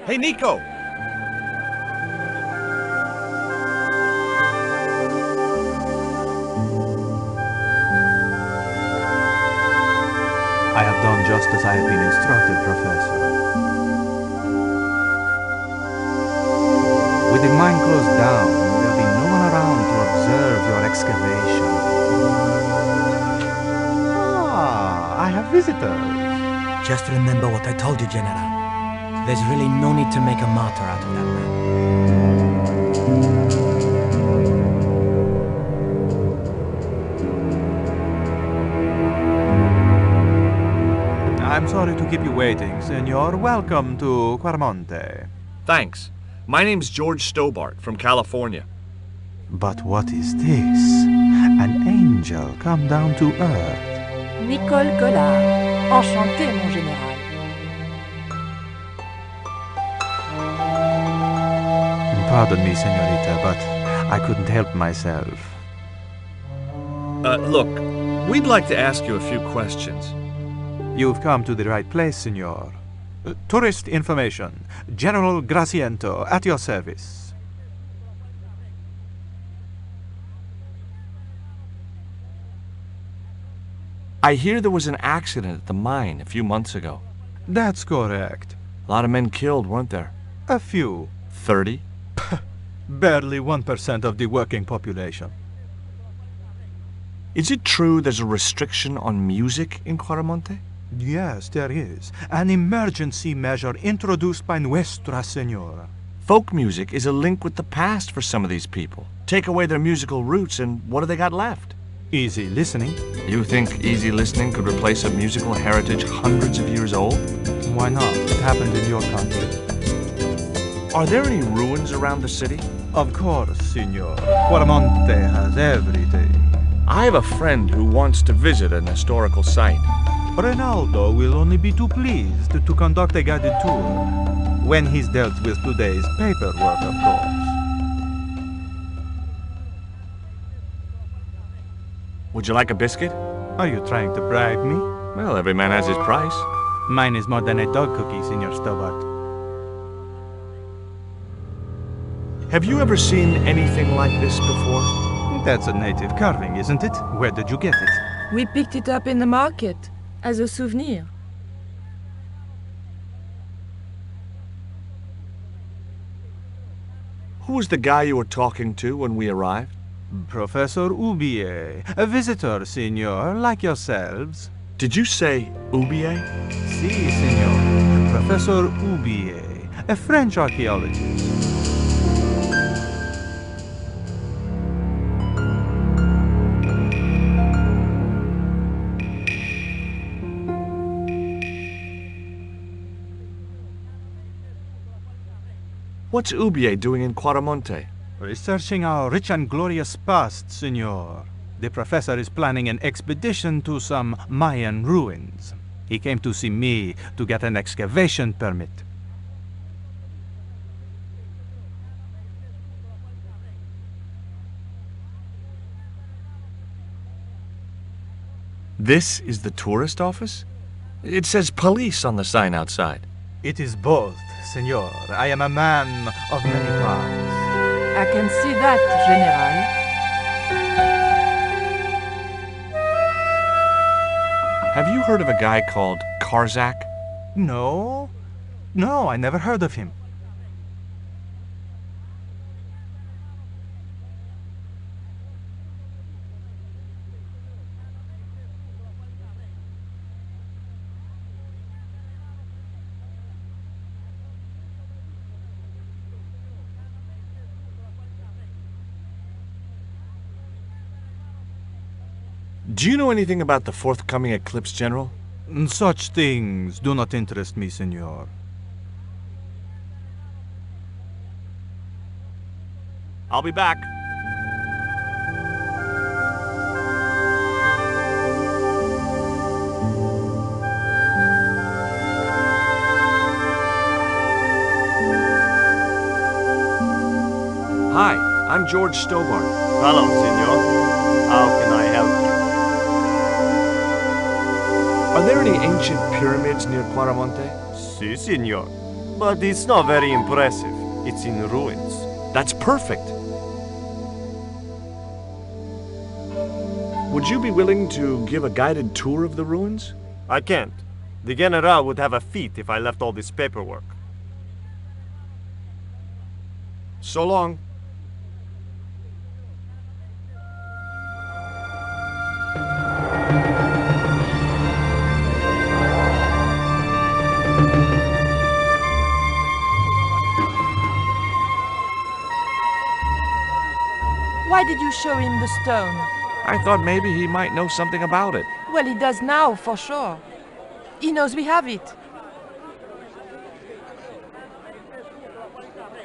Hey, Nico! I have done just as I have been instructed, Professor. With the mine closed down, there'll be no one around to observe your excavation. Ah, I have visitors. Just remember what I told you, General. There's really no need to make a martyr out of that man. I'm sorry to keep you waiting, Senor. Welcome to Quarmonte. Thanks. My name's George Stobart from California. But what is this? An angel come down to earth. Nicole Collard. Enchanté, mon général. Pardon me, senorita, but I couldn't help myself. Look, we'd like to ask you a few questions. You've come to the right place, senor. Tourist information. General Graciento, at your service. I hear there was an accident at the mine a few months ago. That's correct. A lot of men killed, weren't there? A few. 30? Barely 1% of the working population. Is it true there's a restriction on music in Quarmonte? Yes, there is. An emergency measure introduced by Nuestra Senora. Folk music is a link with the past for some of these people. Take away their musical roots and what do they got left? Easy listening. You think easy listening could replace a musical heritage hundreds of years old? Why not? It happened in your country. Are there any ruins around the city? Of course, senor. Quarmonte has everything. I have a friend who wants to visit an historical site. Ronaldo will only be too pleased to conduct a guided tour. When he's dealt with today's paperwork, of course. Would you like a biscuit? Are you trying to bribe me? Well, every man has his price. Mine is more than a dog cookie, Senor Stobart. Have you ever seen anything like this before? That's a native carving, isn't it? Where did you get it? We picked it up in the market as a souvenir. Who was the guy you were talking to when we arrived? Professor Oubier, a visitor, senor, like yourselves. Did you say Oubier? Si, senor. Professor Oubier, a French archaeologist. What's Oubier doing in Quarmonte? Researching our rich and glorious past, senor. The professor is planning an expedition to some Mayan ruins. He came to see me to get an excavation permit. This is the tourist office? It says police on the sign outside. It is both, senor. I am a man of many parts. I can see that, General. Have you heard of a guy called Karzak? No, I never heard of him. Do you know anything about the forthcoming eclipse, General? Such things do not interest me, senor. I'll be back. Hi, I'm George Stobart. Hello, senor. How can I help you? Are there any ancient pyramids near Quarmonte? Si, senor. But it's not very impressive. It's in ruins. That's perfect. Would you be willing to give a guided tour of the ruins? I can't. The General would have a fit if I left all this paperwork. So long. Why did you show him the stone? I thought maybe he might know something about it. Well, he does now, for sure. He knows we have it.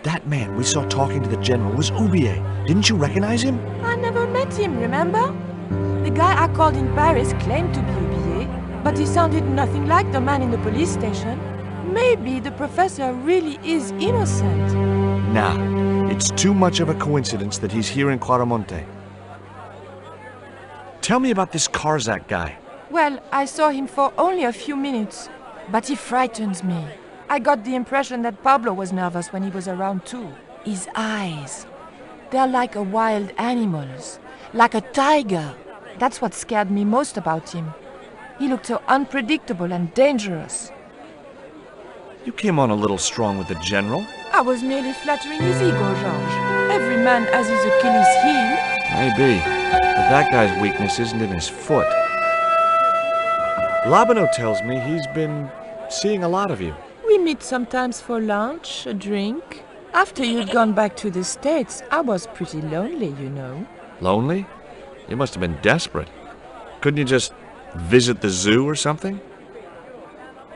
That man we saw talking to the general was Oubier. Didn't you recognize him? I never met him, remember? The guy I called in Paris claimed to be Oubier, but he sounded nothing like the man in the police station. Maybe the professor really is innocent. Nah, it's too much of a coincidence that he's here in Quaramonte. Tell me about this Karzak guy. Well, I saw him for only a few minutes, but he frightens me. I got the impression that Pablo was nervous when he was around too. His eyes, they're like a wild animal's, like a tiger. That's what scared me most about him. He looked so unpredictable and dangerous. You came on a little strong with the general. I was merely flattering his ego, Georges. Every man has his Achilles heel. Maybe, but that guy's weakness isn't in his foot. Labano tells me he's been seeing a lot of you. We meet sometimes for lunch, a drink. After you'd gone back to the States, I was pretty lonely, you know. Lonely? You must have been desperate. Couldn't you just visit the zoo or something?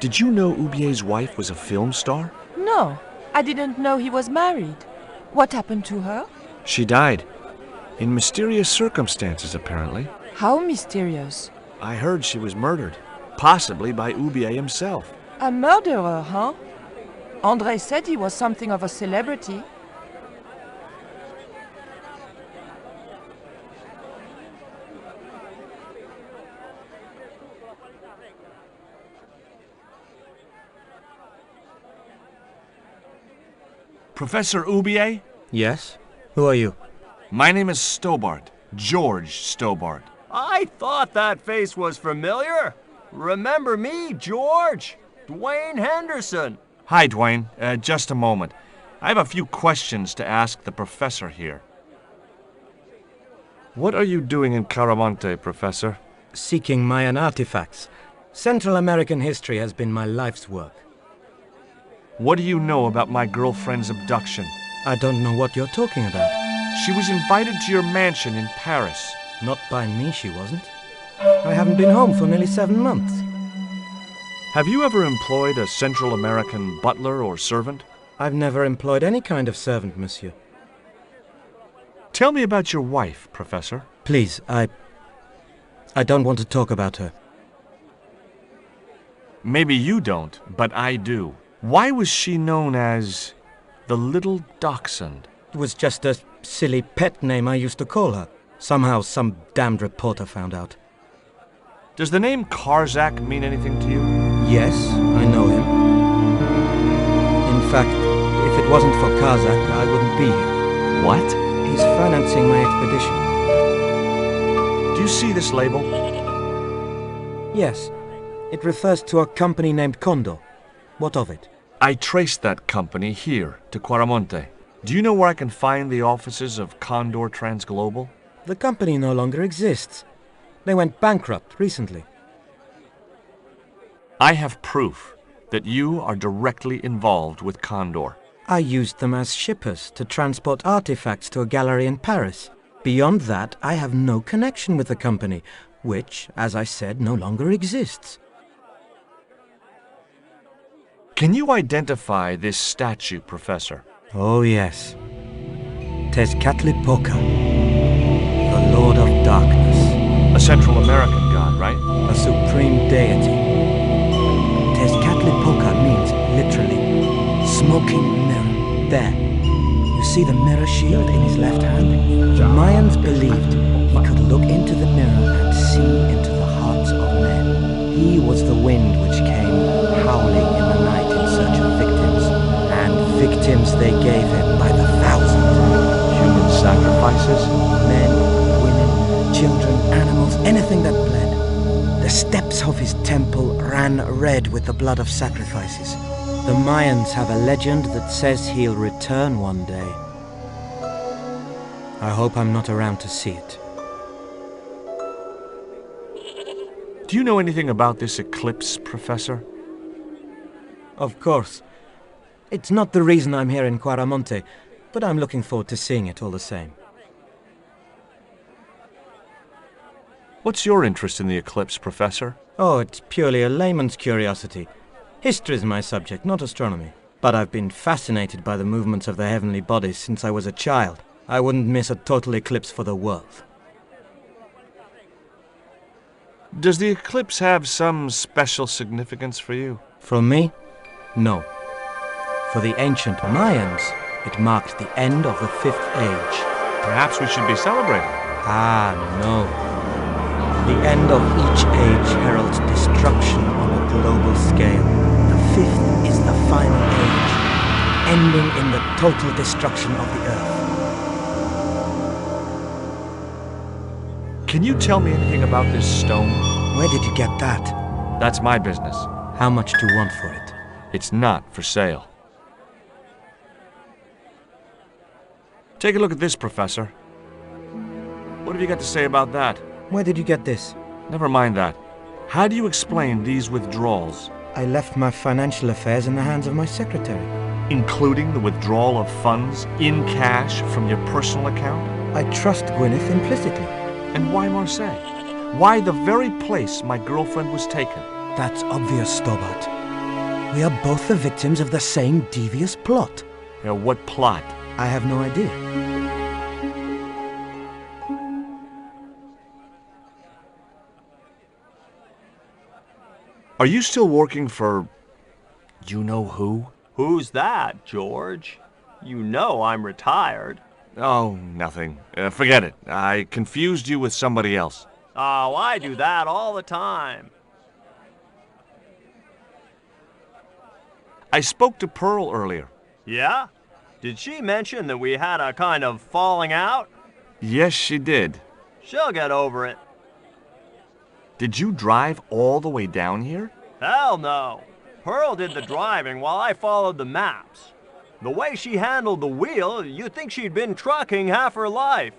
Did you know Oubier's wife was a film star? No, I didn't know he was married. What happened to her? She died. In mysterious circumstances, apparently. How mysterious. I heard she was murdered. Possibly by Oubier himself. A murderer, huh? André said he was something of a celebrity. Professor Oubier? Yes? Who are you? My name is Stobart. George Stobart. I thought that face was familiar. Remember me, George? Dwayne Henderson. Hi, Dwayne. Just a moment. I have a few questions to ask the professor here. What are you doing in Caramonte, Professor? Seeking Mayan artifacts. Central American history has been my life's work. What do you know about my girlfriend's abduction? I don't know what you're talking about. She was invited to your mansion in Paris. Not by me, she wasn't. I haven't been home for nearly 7 months. Have you ever employed a Central American butler or servant? I've never employed any kind of servant, monsieur. Tell me about your wife, Professor. Please, I don't want to talk about her. Maybe you don't, but I do. Why was she known as the Little Dachshund? It was just a silly pet name I used to call her. Somehow some damned reporter found out. Does the name Karzak mean anything to you? Yes, I know him. In fact, if it wasn't for Karzak, I wouldn't be here. What? He's financing my expedition. Do you see this label? Yes. It refers to a company named Condor. What of it? I traced that company here to Quaramonte. Do you know where I can find the offices of Condor Transglobal? The company no longer exists. They went bankrupt recently. I have proof that you are directly involved with Condor. I used them as shippers to transport artifacts to a gallery in Paris. Beyond that, I have no connection with the company, which, as I said, no longer exists. Can you identify this statue, Professor? Oh, yes. Tezcatlipoca, the Lord of Darkness. A Central American god, right? A supreme deity. Tezcatlipoca means, literally, smoking mirror. There. You see the mirror shield in his left hand? The Mayans believed he could look into the mirror and see into the hearts of men. He was the wind which came howling in the night in search of victims. of his temple ran red with the blood of sacrifices. The Mayans have a legend that says he'll return one day. I hope I'm not around to see it. Do you know anything about this eclipse, Professor? Of course. It's not the reason I'm here in Quaramonte, but I'm looking forward to seeing it all the same. What's your interest in the eclipse, Professor? Oh, it's purely a layman's curiosity. History's my subject, not astronomy. But I've been fascinated by the movements of the heavenly bodies since I was a child. I wouldn't miss a total eclipse for the world. Does the eclipse have some special significance for you? For me? No. For the ancient Mayans, it marked the end of the Fifth Age. Perhaps we should be celebrating. Ah, no. The end of each age heralds destruction on a global scale. The fifth is the final age, ending in the total destruction of the Earth. Can you tell me anything about this stone? Where did you get that? That's my business. How much do you want for it? It's not for sale. Take a look at this, Professor. What have you got to say about that? Where did you get this? Never mind that. How do you explain these withdrawals? I left my financial affairs in the hands of my secretary. Including the withdrawal of funds in cash from your personal account? I trust Gwyneth implicitly. And why Marseille? Why the very place my girlfriend was taken? That's obvious, Stobart. We are both the victims of the same devious plot. What plot? I have no idea. Are you still working for... you know who? Who's that, George? You know I'm retired. Oh, nothing. Forget it. I confused you with somebody else. Oh, I do that all the time. I spoke to Pearl earlier. Yeah? Did she mention that we had a kind of falling out? Yes, she did. She'll get over it. Did you drive all the way down here? Hell no. Pearl did the driving while I followed the maps. The way she handled the wheel, you'd think she'd been trucking half her life.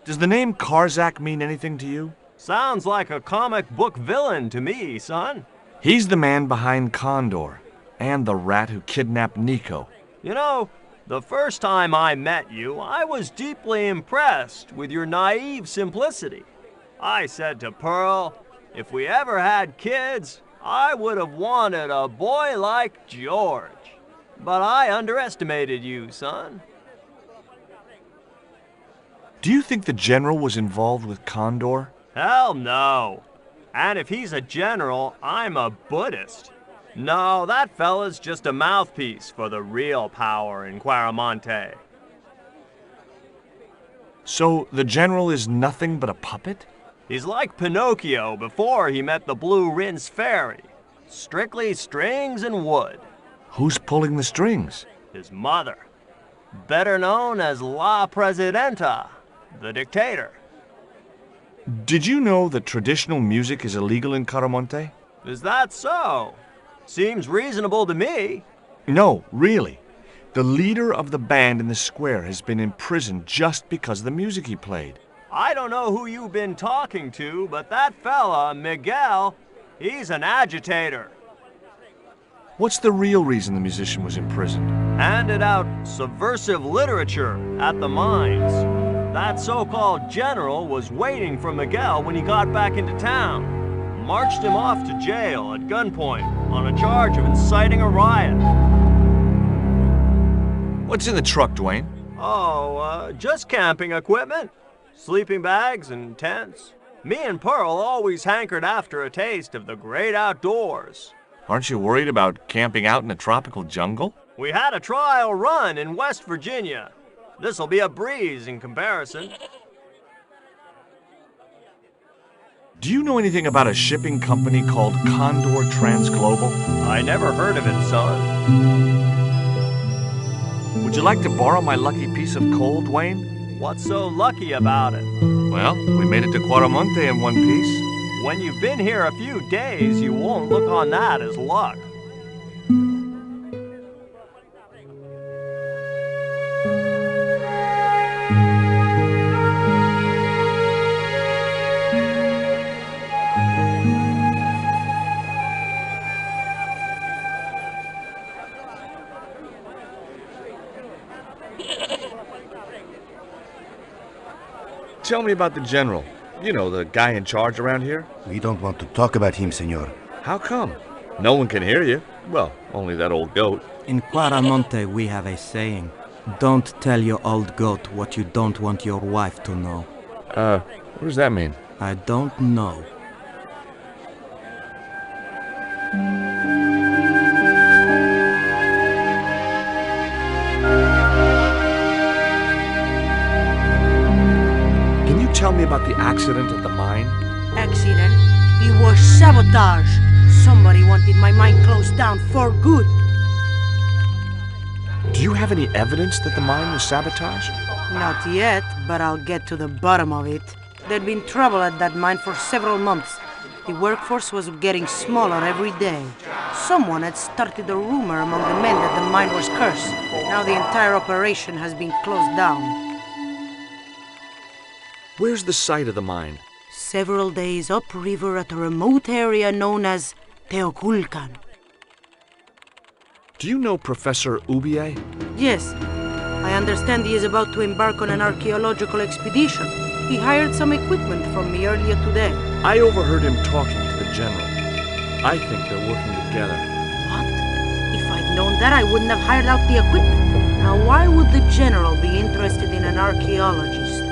Does the name Karzak mean anything to you? Sounds like a comic book villain to me, son. He's the man behind Condor, and the rat who kidnapped Nico. You know, the first time I met you, I was deeply impressed with your naive simplicity. I said to Pearl, if we ever had kids, I would have wanted a boy like George. But I underestimated you, son. Do you think the general was involved with Condor? Hell no. And if he's a general, I'm a Buddhist. No, that fella's just a mouthpiece for the real power in Quaramonte. So the general is nothing but a puppet? He's like Pinocchio before he met the Blue Rinse Fairy. Strictly strings and wood. Who's pulling the strings? His mother. Better known as La Presidenta, the dictator. Did you know that traditional music is illegal in Caramonte? Is that so? Seems reasonable to me. No, really. The leader of the band in the square has been imprisoned just because of the music he played. I don't know who you've been talking to, but that fella, Miguel, he's an agitator. What's the real reason the musician was imprisoned? Handed out subversive literature at the mines. That so-called general was waiting for Miguel when he got back into town. Marched him off to jail at gunpoint on a charge of inciting a riot. What's in the truck, Dwayne? Oh, just camping equipment. Sleeping bags and tents. Me and Pearl always hankered after a taste of the great outdoors. Aren't you worried about camping out in a tropical jungle? We had a trial run in West Virginia. This'll be a breeze in comparison. Do you know anything about a shipping company called Condor Transglobal? I never heard of it, son. Would you like to borrow my lucky piece of coal, Dwayne? What's so lucky about it? Well, we made it to Quaramonte in one piece. when you've been here a few days, you won't look on that as luck. Tell me about the general. You know, the guy in charge around here. We don't want to talk about him, senor. How come? No one can hear you. Well, only that old goat. In Quaramonte, we have a saying. Don't tell your old goat what you don't want your wife to know. What does that mean? I don't know. Can you tell me about the accident at the mine? Accident? It was sabotage. Somebody wanted my mine closed down for good. Do you have any evidence that the mine was sabotaged? Not yet, but I'll get to the bottom of it. There'd been trouble at that mine for several months. The workforce was getting smaller every day. Someone had started a rumor among the men that the mine was cursed. Now the entire operation has been closed down. Where's the site of the mine? Several days upriver at a remote area known as Teoculcan. Do you know Professor Ubier? Yes, I understand he is about to embark on an archaeological expedition. He hired some equipment from me earlier today. I overheard him talking to the general. I think they're working together. What? If I'd known that, I wouldn't have hired out the equipment. Now, why would the general be interested in an archaeologist?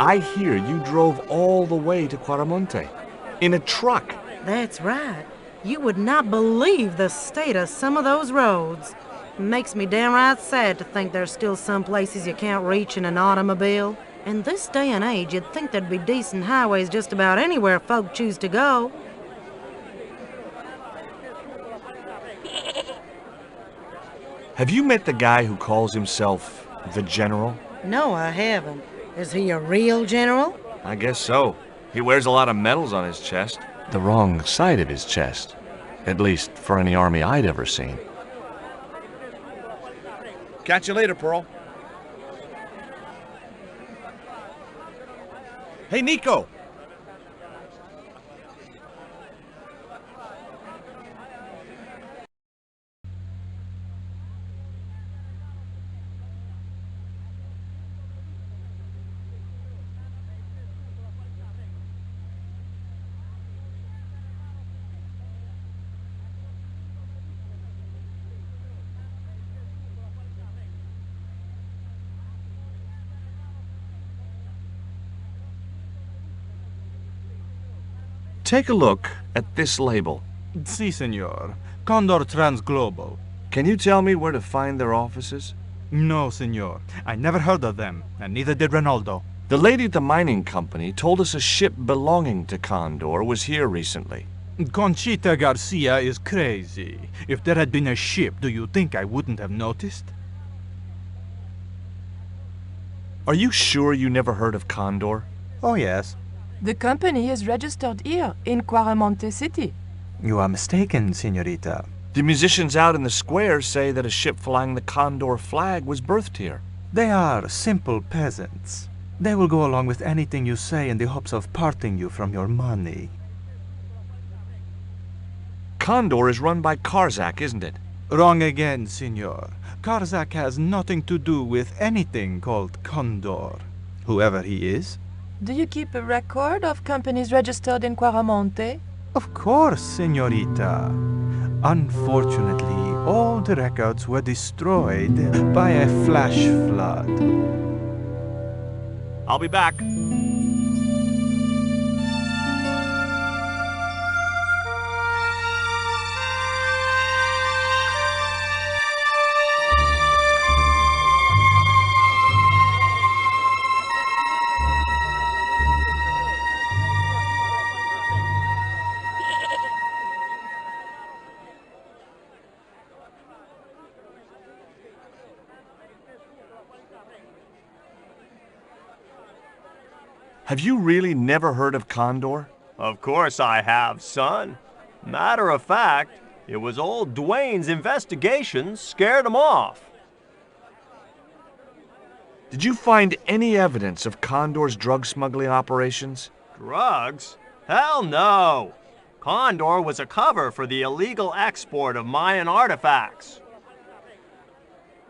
I hear you drove all the way to Quaramonte. In a truck. That's right. You would not believe the state of some of those roads. Makes me downright sad to think there's still some places you can't reach in an automobile. In this day and age, you'd think there'd be decent highways just about anywhere folk choose to go. Have you met the guy who calls himself the General? No, I haven't. Is he a real general? I guess so. He wears a lot of medals on his chest. The wrong side of his chest. At least for any army I'd ever seen. Catch you later, Pearl. Hey, Nico! Take a look at this label. Si, senor. Condor Transglobal. Can you tell me where to find their offices? No, senor. I never heard of them, and neither did Ronaldo. The lady at the mining company told us a ship belonging to Condor was here recently. Conchita Garcia is crazy. If there had been a ship, do you think I wouldn't have noticed? Are you sure you never heard of Condor? Oh, yes. The company is registered here in Quaramonte City. You are mistaken, senorita. The musicians out in the square say that a ship flying the Condor flag was berthed here. They are simple peasants. They will go along with anything you say in the hopes of parting you from your money. Condor is run by Karzak, isn't it? Wrong again, senor. Karzak has nothing to do with anything called Condor, whoever he is. Do you keep a record of companies registered in Quaramonte? Of course, senorita. Unfortunately, all the records were destroyed by a flash flood. I'll be back. Have you really never heard of Condor? Of course I have, son. Matter of fact, it was old Dwayne's investigations scared him off. Did you find any evidence of Condor's drug smuggling operations? Drugs? Hell no! Condor was a cover for the illegal export of Mayan artifacts.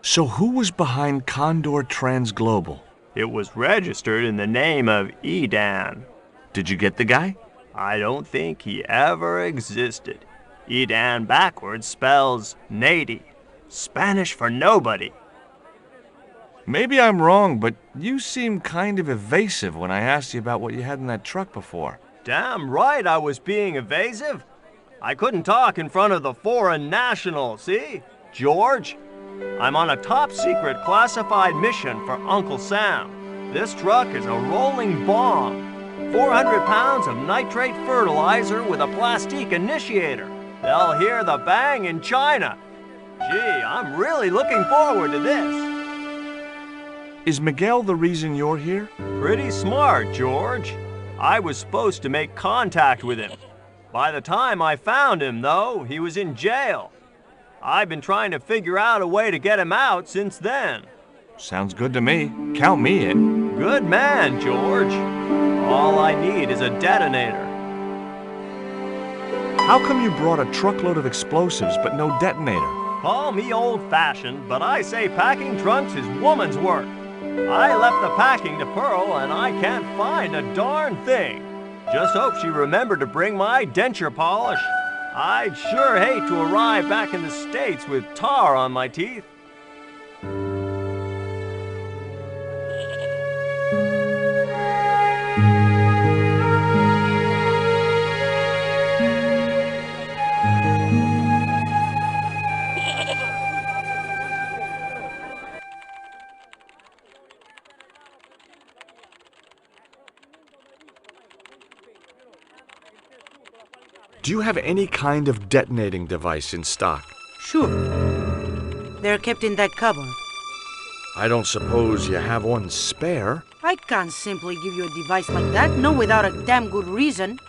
So who was behind Condor Transglobal? It was registered in the name of Edan. Did you get the guy? I don't think he ever existed. Edan backwards spells Nady, Spanish for nobody. Maybe I'm wrong, but you seemed kind of evasive when I asked you about what you had in that truck before. Damn right I was being evasive. I couldn't talk in front of the foreign national, see? George, I'm on a top-secret classified mission for Uncle Sam. This truck is a rolling bomb. 400 pounds of nitrate fertilizer with a plastique initiator. They'll hear the bang in China. Gee, I'm really looking forward to this. Is Miguel the reason you're here? Pretty smart, George. I was supposed to make contact with him. By the time I found him, though, he was in jail. I've been trying to figure out a way to get him out since then. Sounds good to me. Count me in. Good man, George. All I need is a detonator. How come you brought a truckload of explosives but no detonator? Call me old-fashioned, but I say packing trunks is woman's work. I left the packing to Pearl, and I can't find a darn thing. Just hope she remembered to bring my denture polish. I'd sure hate to arrive back in the States with tar on my teeth. Do you have any kind of detonating device in stock? Sure. They're kept in that cupboard. I don't suppose you have one spare? I can't simply give you a device like that, no without a damn good reason.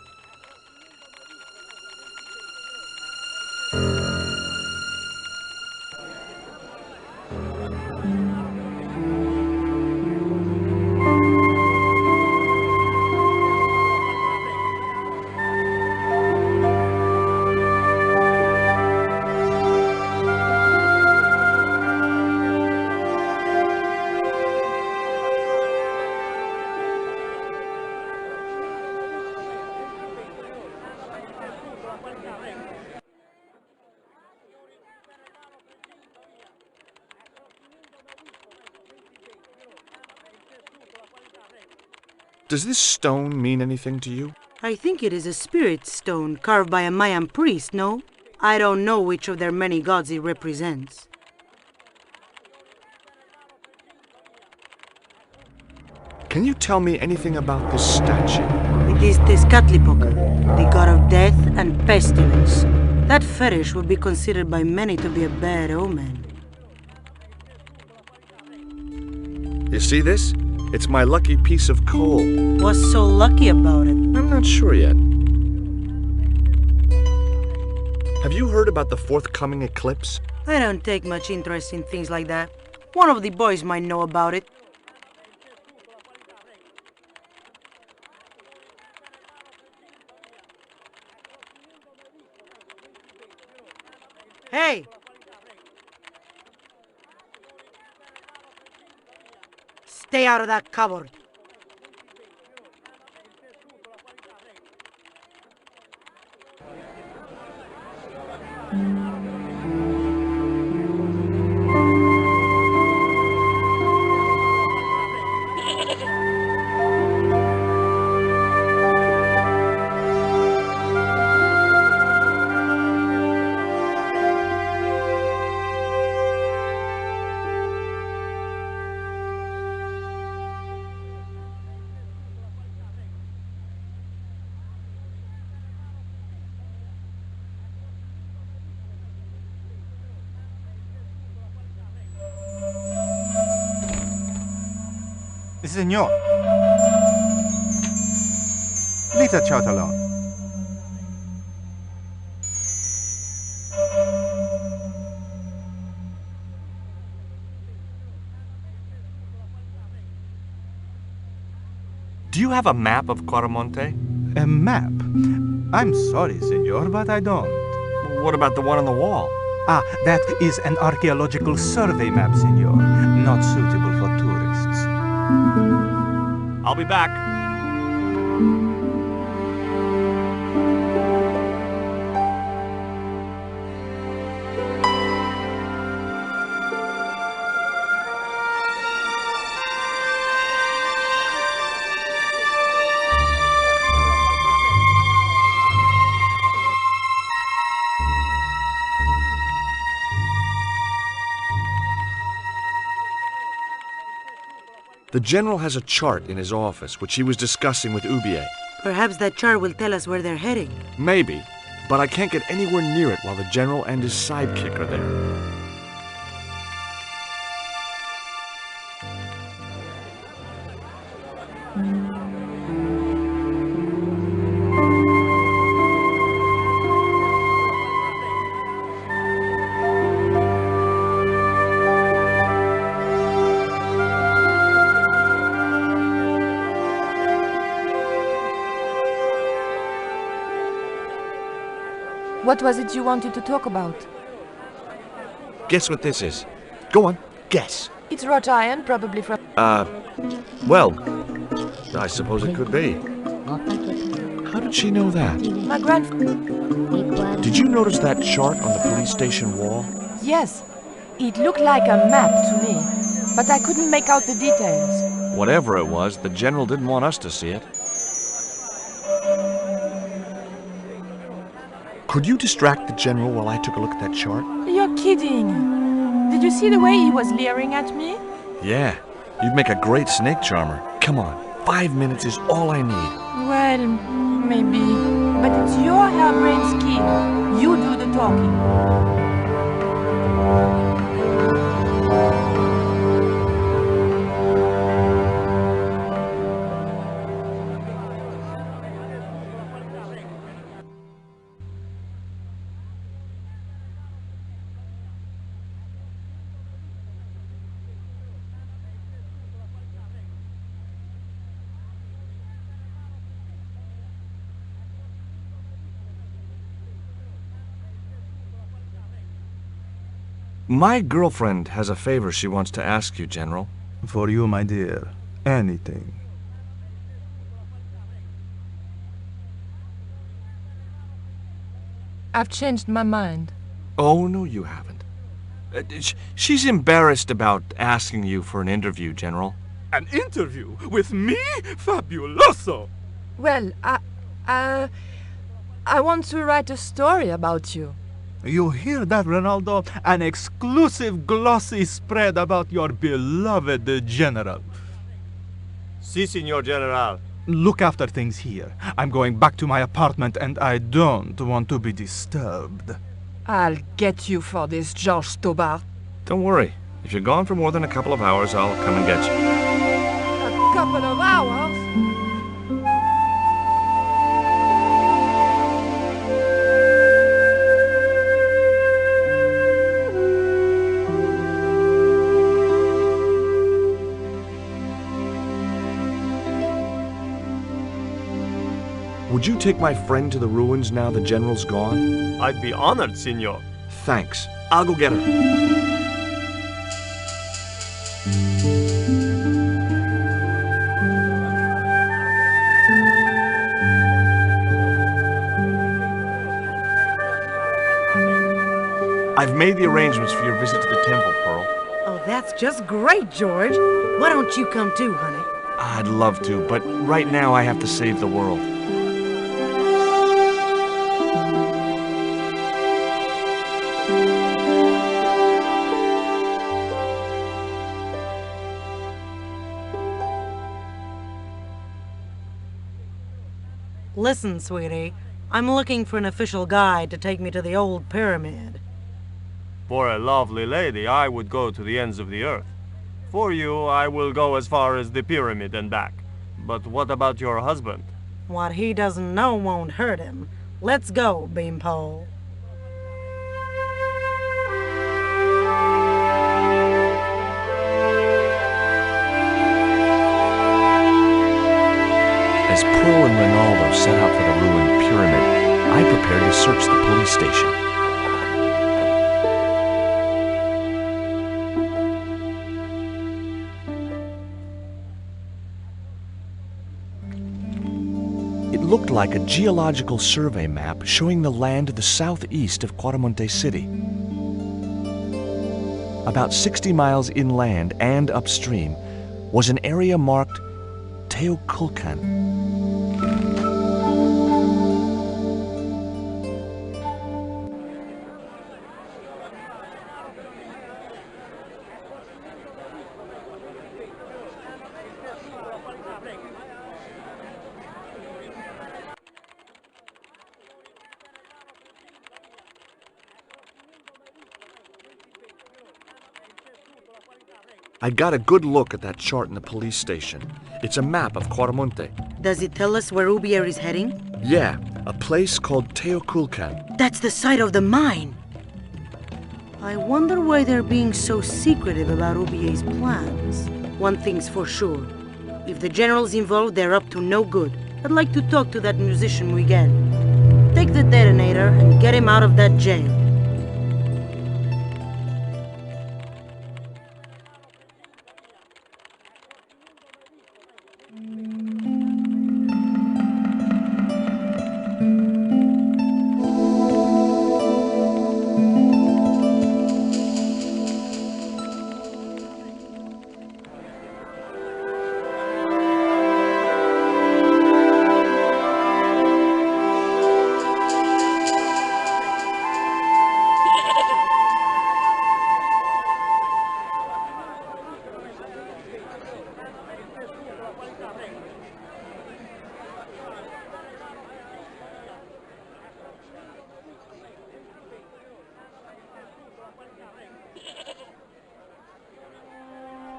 Does this stone mean anything to you? I think it is a spirit stone carved by a Mayan priest, no? I don't know which of their many gods it represents. Can you tell me anything about this statue? It is Tezcatlipoca, the god of death and pestilence. That fetish would be considered by many to be a bad omen. You see this? It's my lucky piece of coal. What's so lucky about it? I'm not sure yet. Have you heard about the forthcoming eclipse? I don't take much interest in things like that. One of the boys might know about it. Hey! Stay out of that cupboard. Señor. later, Châtelain. Do you have a map of Quaramonte? A map? I'm sorry, senor, but I don't. What about the one on the wall? Ah, that is an archaeological survey map, senor. Not suitable for tourists. I'll be back. The general has a chart in his office, which he was discussing with Ubier. Perhaps that chart will tell us where they're heading. Maybe, but I can't get anywhere near it while the general and his sidekick are there. What was it you wanted to talk about? Guess what this is? Go on, guess. It's wrought iron, probably from... Well, I suppose it could be. How did she know that? My grandfather... Did you notice that chart on the police station wall? Yes. It looked like a map to me, but I couldn't make out the details. Whatever it was, the general didn't want us to see it. Could you distract the general while I took a look at that chart? You're kidding. Did you see the way he was leering at me? Yeah, you'd make a great snake charmer. Come on, 5 minutes is all I need. Well, maybe. But it's your harebrained scheme. You do the talking. My girlfriend has a favor she wants to ask you, General. For you, my dear. Anything. I've changed my mind. Oh, no, you haven't. She's embarrassed about asking you for an interview, General. An interview with me? Fabuloso! Well, I want to write a story about you. You hear that, Ronaldo? An exclusive glossy spread about your beloved general. Si, Signor General. Look after things here. I'm going back to my apartment and I don't want to be disturbed. I'll get you for this, Georges Stobart. Don't worry. If you're gone for more than a couple of hours, I'll come and get you. A couple of hours? Would you take my friend to the ruins now the general's gone? I'd be honored, Signor. Thanks. I'll go get her. I've made the arrangements for your visit to the temple, Pearl. Oh, that's just great, George. Why don't you come too, honey? I'd love to, but right now I have to save the world. Listen, sweetie. I'm looking for an official guide to take me to the old pyramid. For a lovely lady, I would go to the ends of the earth. For you, I will go as far as the pyramid and back. But what about your husband? What he doesn't know won't hurt him. Let's go, Beanpole. As Pearl and Ronaldo set out for the ruined pyramid, I prepared to search the police station. It looked like a geological survey map showing the land to the southeast of Quaramonte City. About 60 miles inland and upstream was an area marked Teoculcan. I got a good look at that chart in the police station. It's a map of Quaramonte. Does it tell us where Ubier is heading? Yeah, a place called Teoculcan. That's the site of the mine! I wonder why they're being so secretive about Ubier's plans. One thing's for sure. If the general's involved, they're up to no good. I'd like to talk to that musician Miguel. Take the detonator and get him out of that jail.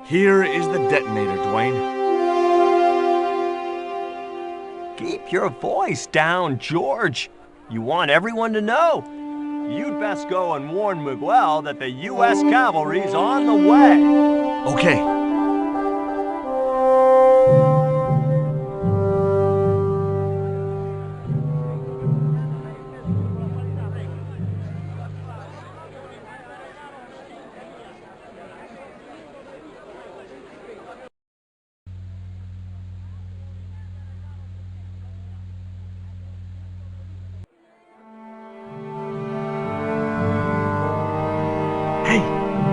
Here is the detonator, Dwayne. Keep your voice down, George. You want everyone to know. You'd best go and warn Miguel that the U.S. cavalry's on the way. Okay.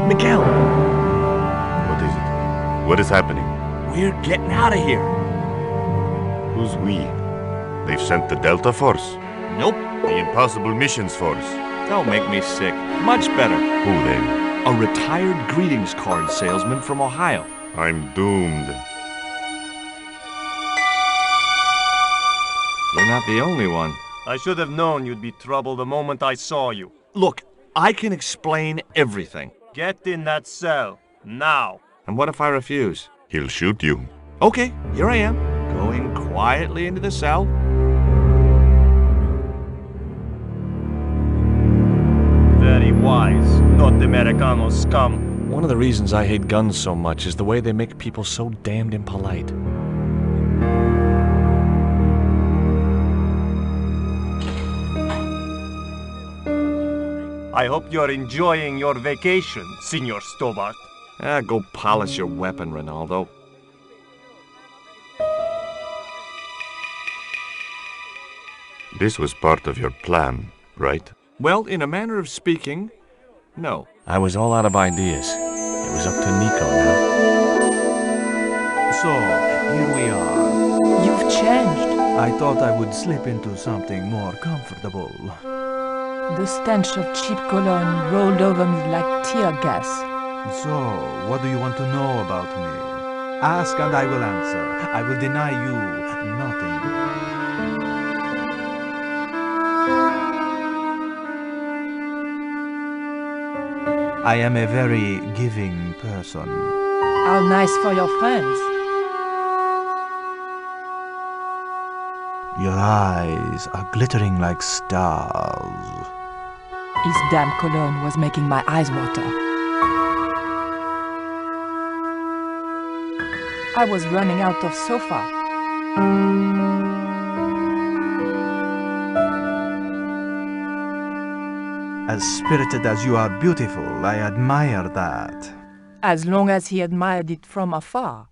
Miguel! What is it? What is happening? We're getting out of here. Who's we? They've sent the Delta Force? Nope. The Impossible Missions Force? Don't make me sick. Much better. Who then? A retired greetings card salesman from Ohio. I'm doomed. You're not the only one. I should have known you'd be trouble the moment I saw you. Look, I can explain everything. Get in that cell, now. And what if I refuse? He'll shoot you. Okay, here I am, going quietly into the cell. Very wise, not Americano scum. One of the reasons I hate guns so much is the way they make people so damned impolite. I hope you're enjoying your vacation, Senor Stobart. Go polish your weapon, Ronaldo. This was part of your plan, right? Well, in a manner of speaking, no. I was all out of ideas. It was up to Nico now. So, here we are. You've changed. I thought I would slip into something more comfortable. The stench of cheap cologne rolled over me like tear gas. So, what do you want to know about me? Ask and I will answer. I will deny you nothing. I am a very giving person. How nice for your friends. Your eyes are glittering like stars. His damn cologne was making my eyes water. I was running out of sofa. As spirited as you are beautiful, I admire that. As long as he admired it from afar.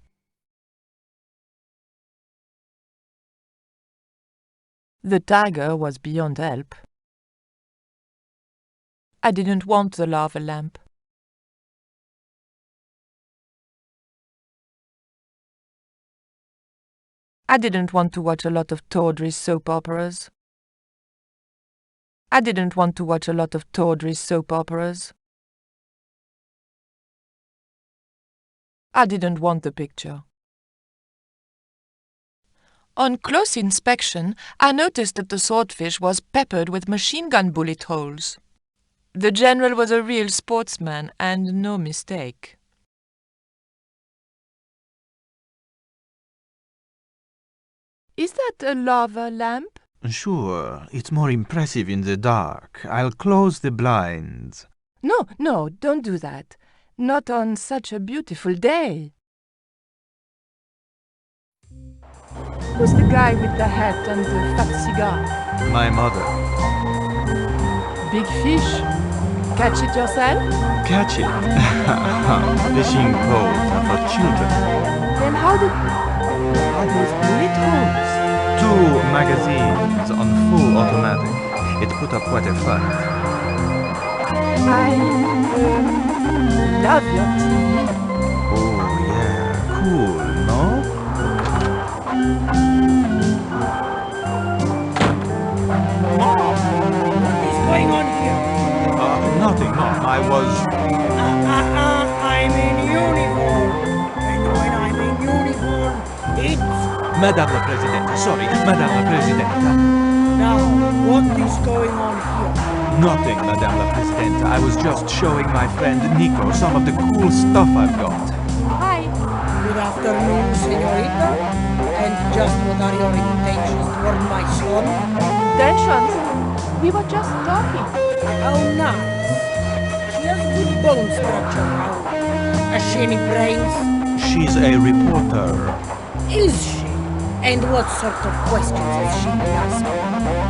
The tiger was beyond help. I didn't want the lava lamp. I didn't want to watch a lot of tawdry soap operas. I didn't want to watch a lot of tawdry soap operas. I didn't want the picture. On close inspection, I noticed that the swordfish was peppered with machine gun bullet holes. The general was a real sportsman, and no mistake. Is that a lava lamp? Sure, it's more impressive in the dark. I'll close the blinds. No, don't do that. Not on such a beautiful day. Who's the guy with the hat and the fat cigar? My mother. Big fish? Catch it yourself? Catch it. Fishing poles are for children. Then how are those bullet holes? 2 magazines on full automatic. It put up quite a fight. I love your TV. Oh yeah, cool, no? What is going on here? Nothing, Mom. I was... I'm in uniform. And when I'm in uniform, it's... Madame la Presidente, sorry, Madame la Presidente. Now, what is going on here? Nothing, Madame la Presidente. I was just showing my friend Nico some of the cool stuff I've got. Hi. Good afternoon, señorita. And just what are your intentions toward my son? Intentions? We were just talking. How nice. She has good bone structure now. Has she any brains? She's a reporter. Is she? And what sort of questions has she been asking?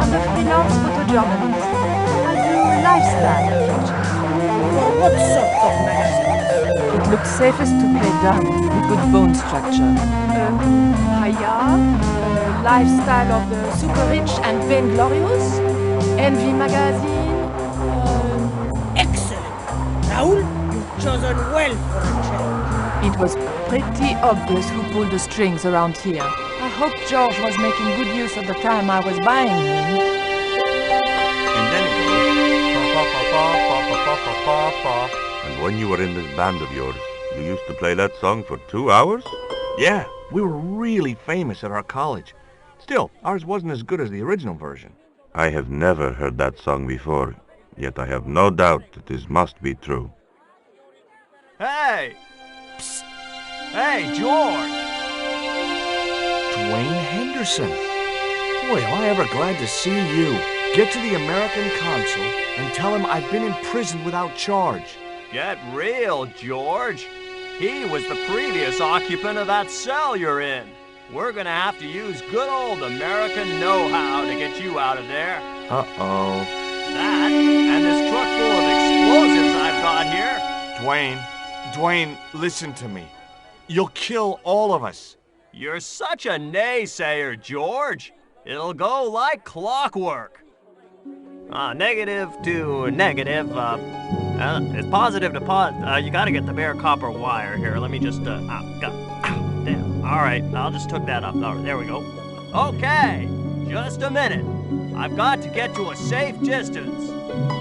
I'm a freelance photojournalist. I do lifestyle pictures. For what sort of magazine? It looks safest to play dumb with good bone structure. Haya, lifestyle of the super rich and vainglorious, Envy magazine. Excellent. Raoul, you've chosen well for a change. It was pretty obvious who pulled the strings around here. I hope George was making good use of the time I was buying him. And then it goes. And when you were in this band of yours, you used to play that song for 2 hours? Yeah, we were really famous at our college. Still, ours wasn't as good as the original version. I have never heard that song before, yet I have no doubt that this must be true. Hey! Psst! Hey, George! Dwayne Henderson. Boy, am I ever glad to see you. Get to the American consul and tell him I've been in prison without charge. Get real, George. He was the previous occupant of that cell you're in. We're gonna have to use good old American know-how to get you out of there. Uh-oh. That, and this truck full of explosives I've got here. Dwayne, listen to me. You'll kill all of us. You're such a naysayer, George. It'll go like clockwork. Negative to negative, it's positive to you gotta get the bare copper wire here. Let me just, damn. All right, I'll just hook that up. Oh, there we go. Okay, just a minute. I've got to get to a safe distance.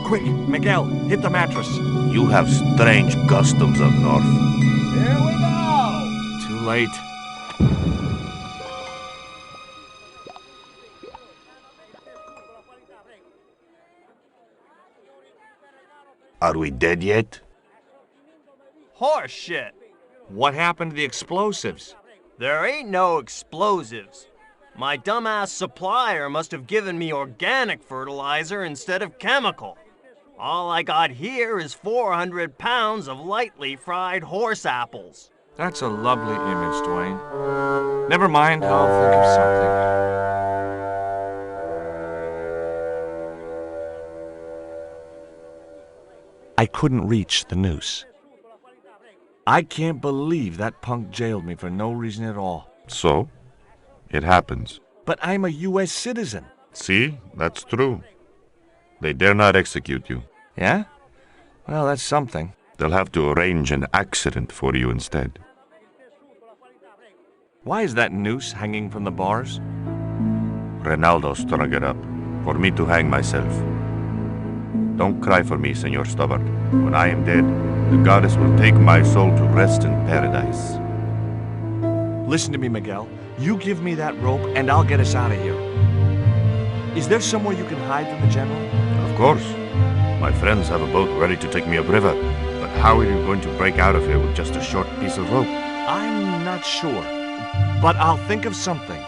Quick, Miguel, hit the mattress. You have strange customs up north. Here we go. Too late. Are we dead yet? Horse shit. What happened to the explosives? There ain't no explosives. My dumbass supplier must have given me organic fertilizer instead of chemical. All I got here is 400 pounds of lightly fried horse apples. That's a lovely image, Dwayne. Never mind, I'll think of something. I couldn't reach the noose. I can't believe that punk jailed me for no reason at all. So? It happens. But I'm a U.S. citizen. See? That's true. They dare not execute you. Yeah? Well, that's something. They'll have to arrange an accident for you instead. Why is that noose hanging from the bars? Rinaldo strung it up for me to hang myself. Don't cry for me, Senor Stubbard. When I am dead, the goddess will take my soul to rest in paradise. Listen to me, Miguel. You give me that rope and I'll get us out of here. Is there somewhere you can hide from the General? Of course. My friends have a boat ready to take me upriver. But how are you going to break out of here with just a short piece of rope? I'm not sure. But I'll think of something.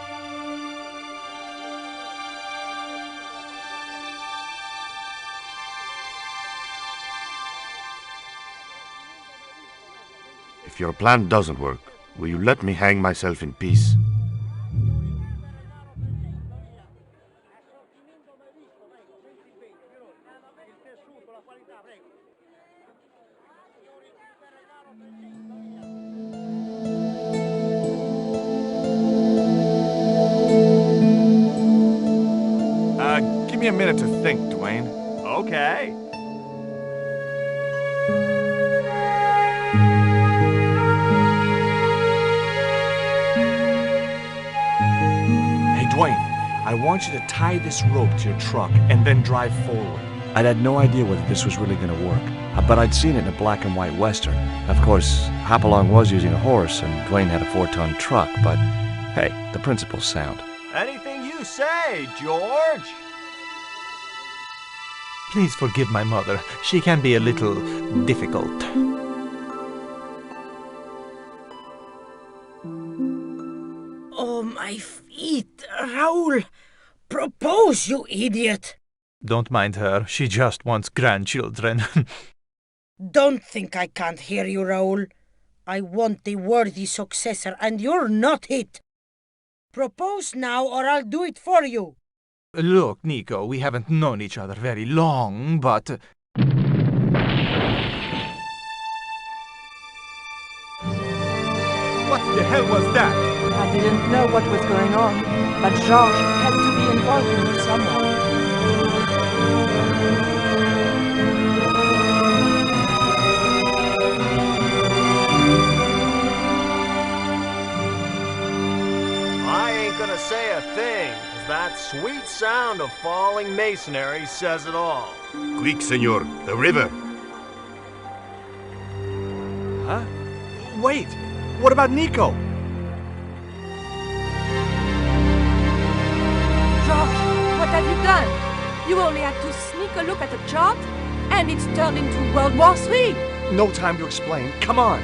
If your plan doesn't work, will you let me hang myself in peace? Give me a minute to think, Dwayne. Okay. Dwayne, I want you to tie this rope to your truck and then drive forward. I'd had no idea whether this was really going to work, but I'd seen it in a black and white Western. Of course, Hopalong was using a horse and Dwayne had a 4-ton truck, but hey, the principle's sound. Anything you say, George. Please forgive my mother. She can be a little difficult. Oh, my feet, Raoul! Propose, you idiot! Don't mind her. She just wants grandchildren. Don't think I can't hear you, Raoul. I want the worthy successor, and you're not it. Propose now, or I'll do it for you. Look, Nico, we haven't known each other very long, but... What the hell was that? I didn't know what was going on, but Georges had to be involved in it somehow. I ain't gonna say a thing, 'cause that sweet sound of falling masonry says it all. Quick, senor, the river. Huh? Wait! What about Nico? Georges, what have you done? You only had to sneak a look at the chart, and it's turned into World War III. No time to explain. Come on.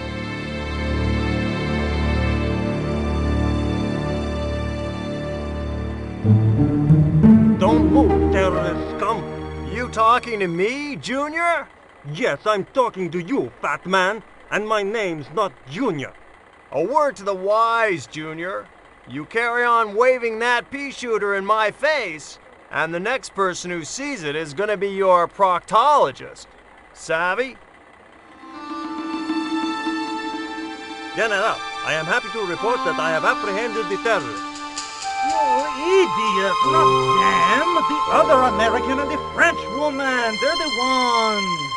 Don't move, terrorist scum! You talking to me, Junior? Yes, I'm talking to you, fat man, and my name's not Junior. A word to the wise, Junior. You carry on waving that pea shooter in my face, and the next person who sees it is gonna be your proctologist. Savvy? General, I am happy to report that I have apprehended the terrorists. You idiot! Not them! The other American and the French woman! They're the ones!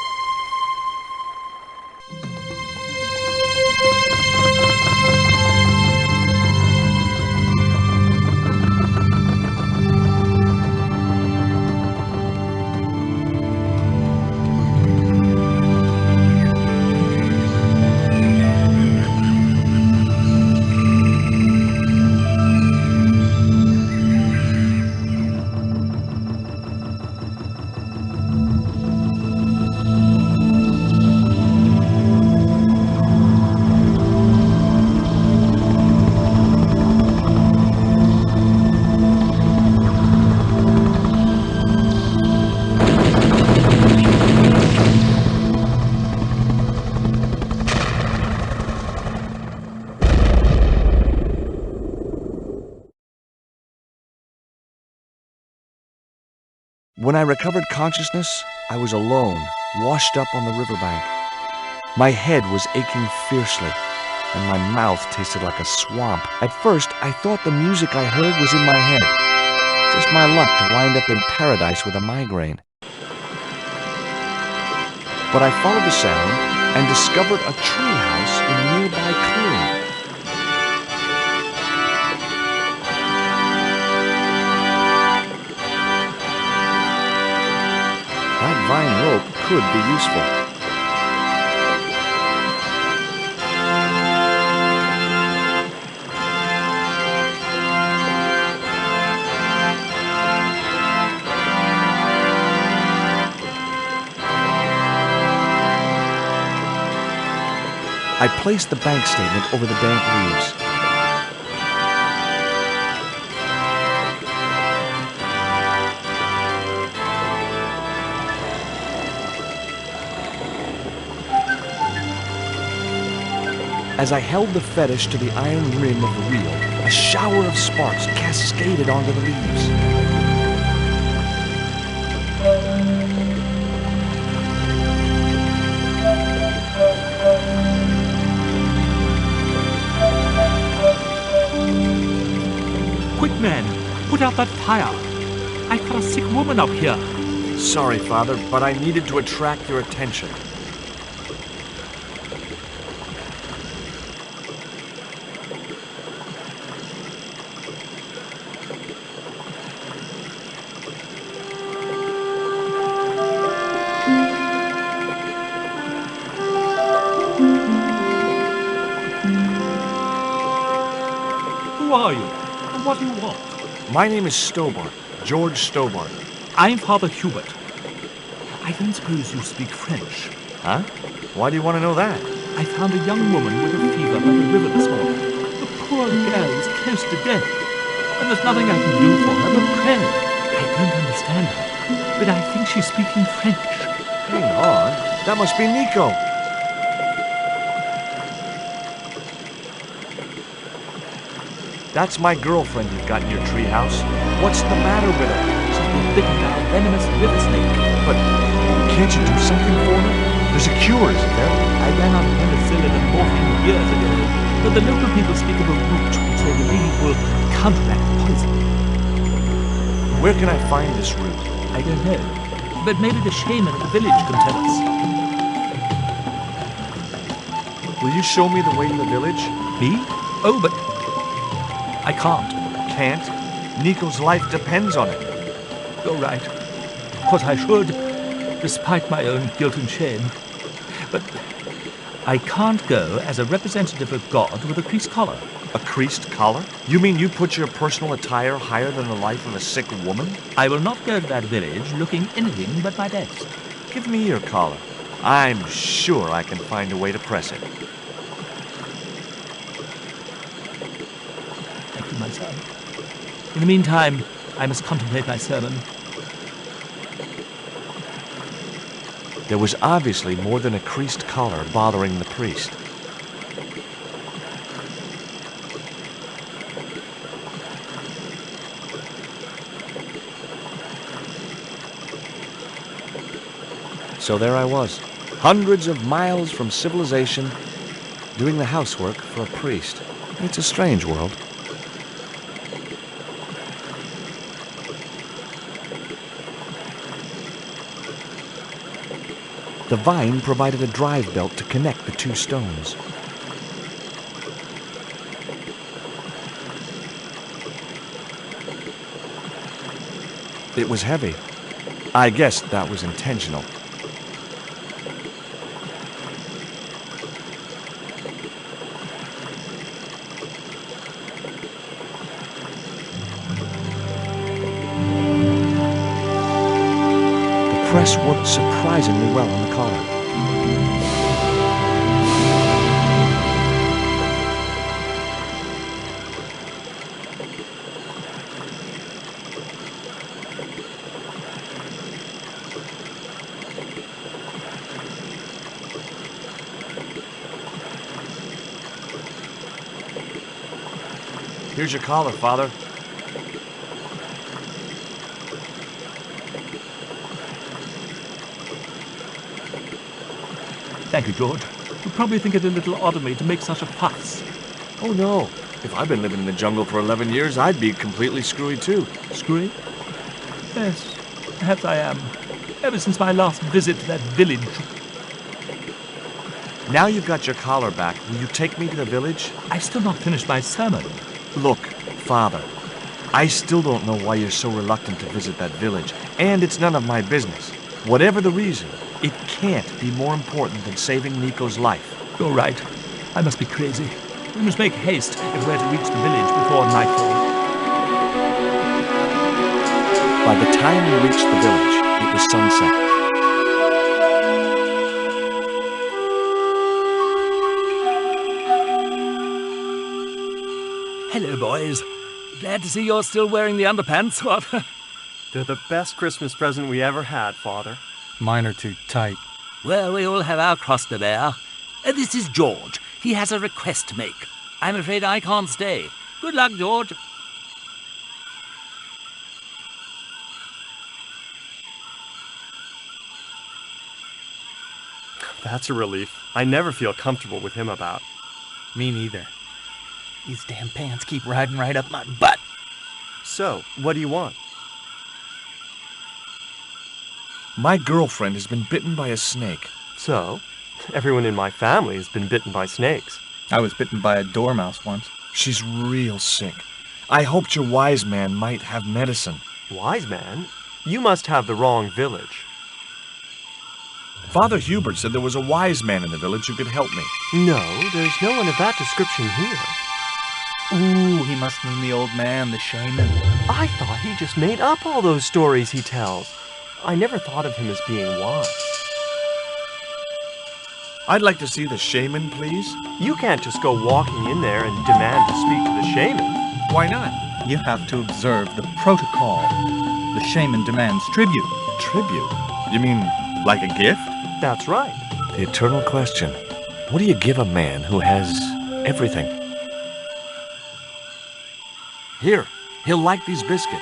When I recovered consciousness, I was alone, washed up on the riverbank. My head was aching fiercely, and my mouth tasted like a swamp. At first, I thought the music I heard was in my head. Just my luck to wind up in paradise with a migraine. But I followed the sound and discovered a treehouse in a nearby clearing. That vine rope could be useful. I placed the bank statement over the damp leaves. As I held the fetish to the iron rim of the wheel, a shower of sparks cascaded onto the leaves. Quick, man! Put out that fire! I've got a sick woman up here. Sorry, Father, but I needed to attract your attention. Who are you? And what do you want? My name is Stobart, George Stobart. I'm Father Hubert. I don't suppose you speak French. Huh? Why do you want to know that? I found a young woman with a fever by the river this morning. The poor girl is close to death, and there's nothing I can do for her but pray. I don't understand her, but I think she's speaking French. Hang on. That must be Nico. That's my girlfriend you've got in your treehouse. What's the matter with her? She's been bitten by a venomous river snake. But can't you do something for her? There's a cure, isn't there? I ran out of penicillin and morphine years ago, but the local people speak of a root which they believe will counteract poison. Where can I find this root? I don't know, but maybe the shaman at the village can tell us. Will you show me the way to the village? Me? Oh, but I can't. Can't? Nico's life depends on it. You're right. Of course I should, despite my own guilt and shame. But I can't go as a representative of God with a creased collar. A creased collar? You mean you put your personal attire higher than the life of a sick woman? I will not go to that village looking anything but my best. Give me your collar. I'm sure I can find a way to press it. Thank you, my son. In the meantime, I must contemplate my sermon. There was obviously more than a creased collar bothering the priest. So there I was, hundreds of miles from civilization, doing the housework for a priest. It's a strange world. The vine provided a drive belt to connect the two stones. It was heavy. I guess that was intentional. The press worked surprisingly well on the collar. Here's your collar, Father. Thank you, George. You probably think it a little odd of me to make such a fuss. Oh no. If I'd been living in the jungle for 11 years, I'd be completely screwy too. Screwy? Yes, perhaps I am. Ever since my last visit to that village. Now you've got your collar back, will you take me to the village? I've still not finished my sermon. Look, Father, I still don't know why you're so reluctant to visit that village, and it's none of my business. Whatever the reason, it can't be more important than saving Nico's life. You're right. I must be crazy. We must make haste if we're to reach the village before nightfall. By the time we reached the village, it was sunset. Hello, boys. Glad to see you're still wearing the underpants, what? They're the best Christmas present we ever had, Father. Mine are too tight. Well, we all have our cross to bear. This is George. He has a request to make. I'm afraid I can't stay. Good luck, George. That's a relief. I never feel comfortable with him about. Me neither. These damn pants keep riding right up my butt. So, what do you want? My girlfriend has been bitten by a snake. So, everyone in my family has been bitten by snakes. I was bitten by a dormouse once. She's real sick. I hoped your wise man might have medicine. Wise man? You must have the wrong village. Father Hubert said there was a wise man in the village who could help me. No, there's no one of that description here. Ooh, he must mean the old man, the shaman. I thought he just made up all those stories he tells. I never thought of him as being wise. I'd like to see the shaman, please. You can't just go walking in there and demand to speak to the shaman. Why not? You have to observe the protocol. The shaman demands tribute. Tribute? You mean like a gift? That's right. The eternal question. What do you give a man who has everything? Here, he'll like these biscuits.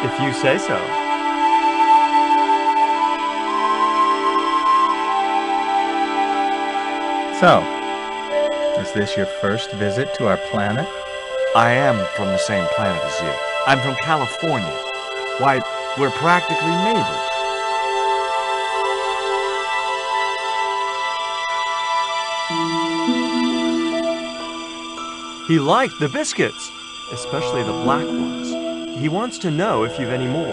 If you say so. So, is this your first visit to our planet? I am from the same planet as you. I'm from California. Why, we're practically neighbors. He liked the biscuits, especially the black ones. He wants to know if you've any more.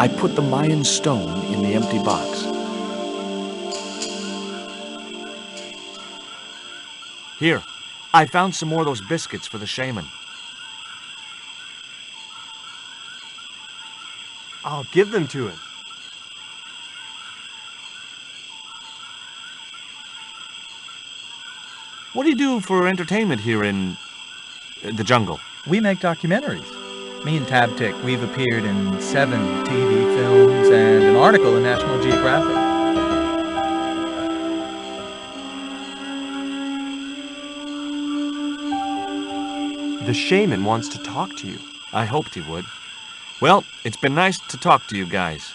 I put the Mayan stone in the empty box. Here, I found some more of those biscuits for the shaman. I'll give them to him. What do you do for entertainment here in the jungle? We make documentaries. Me and Tabtic, we've appeared in 7 TV films and an article in National Geographic. The shaman wants to talk to you. I hoped he would. Well, it's been nice to talk to you guys.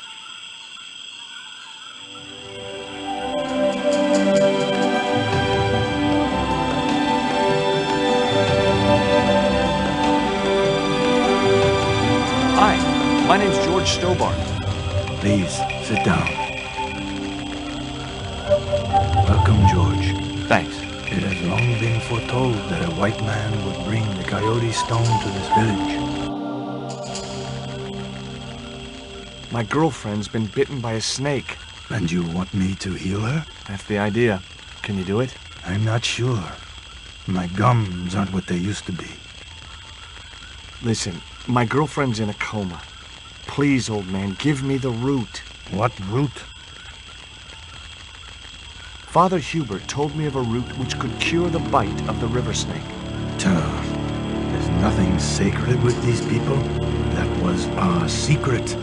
Hi, my name's George Stobart. Please, sit down. Welcome, George. Thanks. It has long been foretold that a white man would bring the Coyote Stone to this village. My girlfriend's been bitten by a snake. And you want me to heal her? That's the idea. Can you do it? I'm not sure. My gums aren't what they used to be. Listen, my girlfriend's in a coma. Please, old man, give me the root. What root? Father Hubert told me of a root which could cure the bite of the river snake. There's nothing sacred with these people. That was our secret,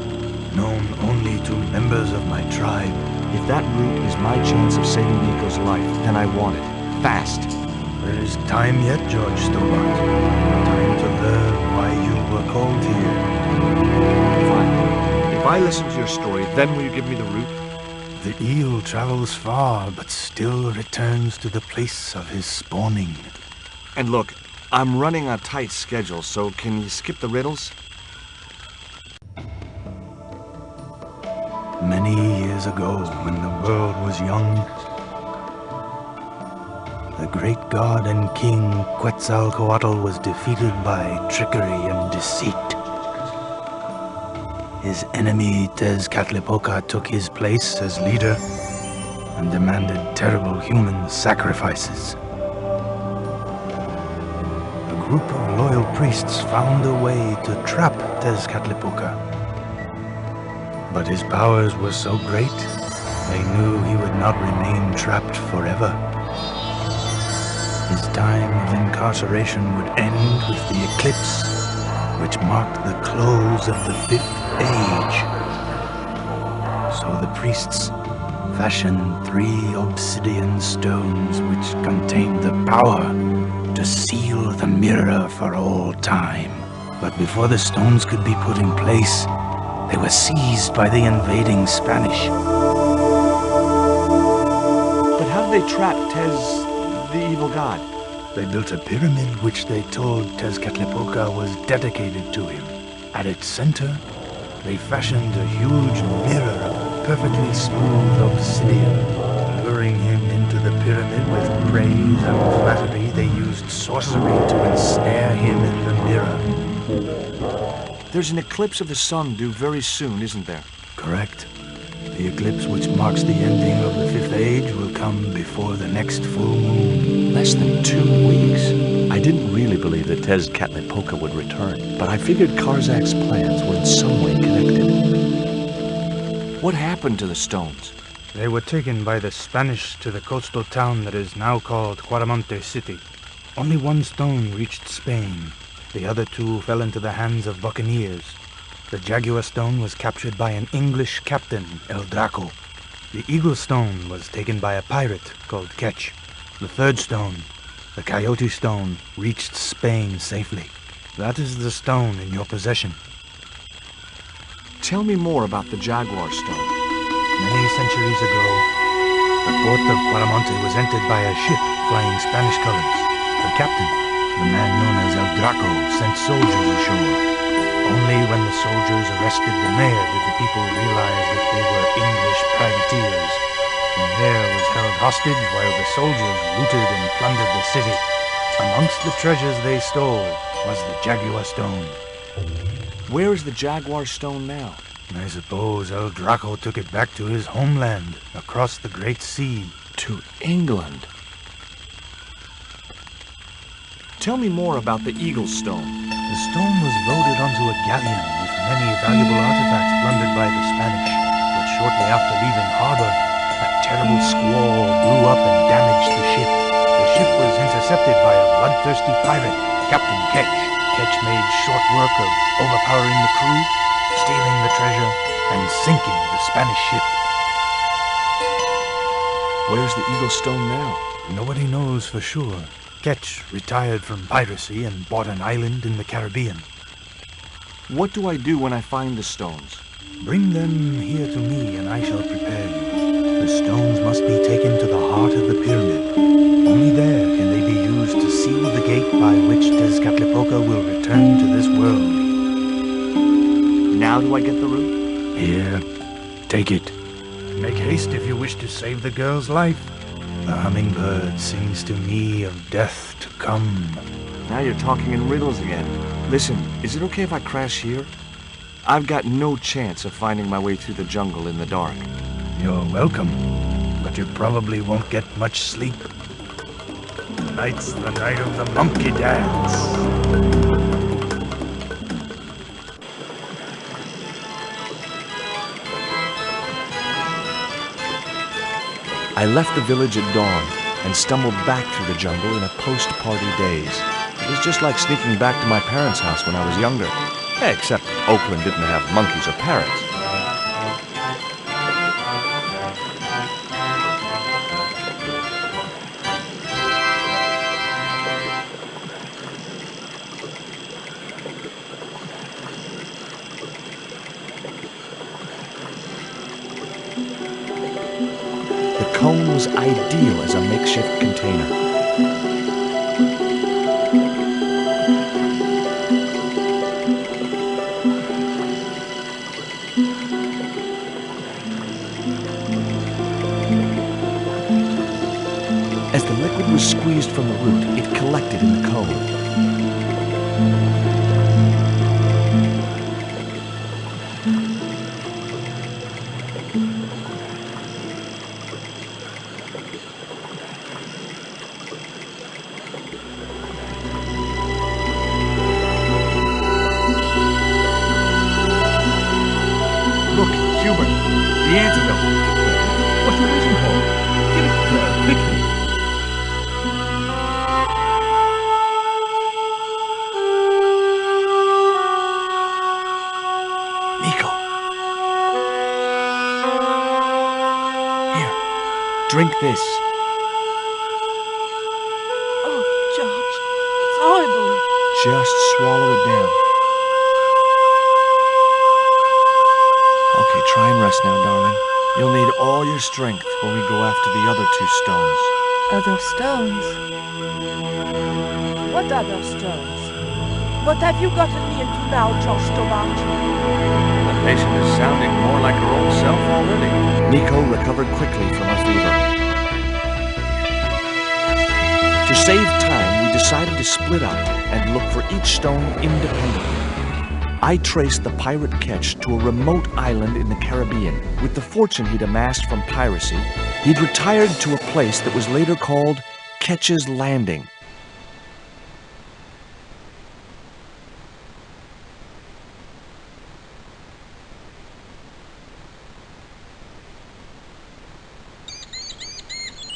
known only to members of my tribe. If that route is my chance of saving Nico's life, then I want it. Fast. There is time yet, George Stobart. Time to learn why you were called here. Fine. If I listen to your story, then will you give me the route? The eel travels far, but still returns to the place of his spawning. And look, I'm running a tight schedule, so can you skip the riddles? Many years ago, when the world was young, the great god and king Quetzalcoatl was defeated by trickery and deceit. His enemy Tezcatlipoca took his place as leader and demanded terrible human sacrifices. A group of loyal priests found a way to trap Tezcatlipoca. But his powers were so great, they knew he would not remain trapped forever. His time of incarceration would end with the eclipse, which marked the close of the Fifth Age. So the priests fashioned 3 obsidian stones which contained the power to seal the mirror for all time. But before the stones could be put in place, they were seized by the invading Spanish. But how did they trap Tez, the evil god? They built a pyramid which they told Tezcatlipoca was dedicated to him. At its center, they fashioned a huge mirror of perfectly smooth obsidian. Luring him into the pyramid with praise and flattery, they used sorcery to ensnare him in the mirror. There's an eclipse of the sun due very soon, isn't there? Correct. The eclipse which marks the ending of the Fifth Age will come before the next full moon. Less than 2 weeks. I didn't really believe that Tezcatlipoca would return, but I figured Karzak's plans were in some way connected. What happened to the stones? They were taken by the Spanish to the coastal town that is now called Huaramonte City. Only 1 stone reached Spain. The other 2 fell into the hands of buccaneers. The Jaguar stone was captured by an English captain, El Draco. The Eagle stone was taken by a pirate called Ketch. The 3rd stone, the Coyote stone, reached Spain safely. That is the stone in your possession. Tell me more about the Jaguar stone. Many centuries ago, the port of Huaramonte was entered by a ship flying Spanish colors. The captain, the man known as El Draco, sent soldiers ashore. Only when the soldiers arrested the mayor did the people realize that they were English privateers. The mayor was held hostage while the soldiers looted and plundered the city. Amongst the treasures they stole was the Jaguar stone. Where is the Jaguar stone now? I suppose El Draco took it back to his homeland, across the Great Sea. To England? Tell me more about the Eagle stone. The stone was loaded onto a galleon with many valuable artifacts plundered by the Spanish. But shortly after leaving harbor, a terrible squall blew up and damaged the ship. The ship was intercepted by a bloodthirsty pirate, Captain Ketch. Ketch made short work of overpowering the crew, stealing the treasure, and sinking the Spanish ship. Where's the Eagle stone now? Nobody knows for sure. Ketch retired from piracy and bought an island in the Caribbean. What do I do when I find the stones? Bring them here to me and I shall prepare you. The stones must be taken to the heart of the pyramid. Only there can they be used to seal the gate by which Tezcatlipoca will return to this world. Now do I get the route? Here, take it. Make haste if you wish to save the girl's life. The hummingbird sings to me of death to come. Now you're talking in riddles again. Listen, is it okay if I crash here? I've got no chance of finding my way through the jungle in the dark. You're welcome, but you probably won't get much sleep. Tonight's the night of the monkey dance. I left the village at dawn and stumbled back through the jungle in a post-party daze. It was just like sneaking back to my parents' house when I was younger. Except Oakland didn't have monkeys or parrots. cone was ideal as a makeshift container. As the liquid was squeezed from the root, it collected in the cone. Look, Hubert, the antidote. What are you waiting for? Get it there, quickly. Nico. Here, drink this. Oh, George, it's horrible. Just swallow it down. Okay, try and rest now, darling. You'll need all your strength when we go after the other two stones. Other stones? What other stones? What have you gotten me into now, George Stobart? The patient is sounding more like her old self already. Nico recovered quickly from her fever. To save time, we decided to split up and look for each stone independently. I traced the pirate Ketch to a remote island in the Caribbean. With the fortune he'd amassed from piracy, he'd retired to a place that was later called Ketch's Landing.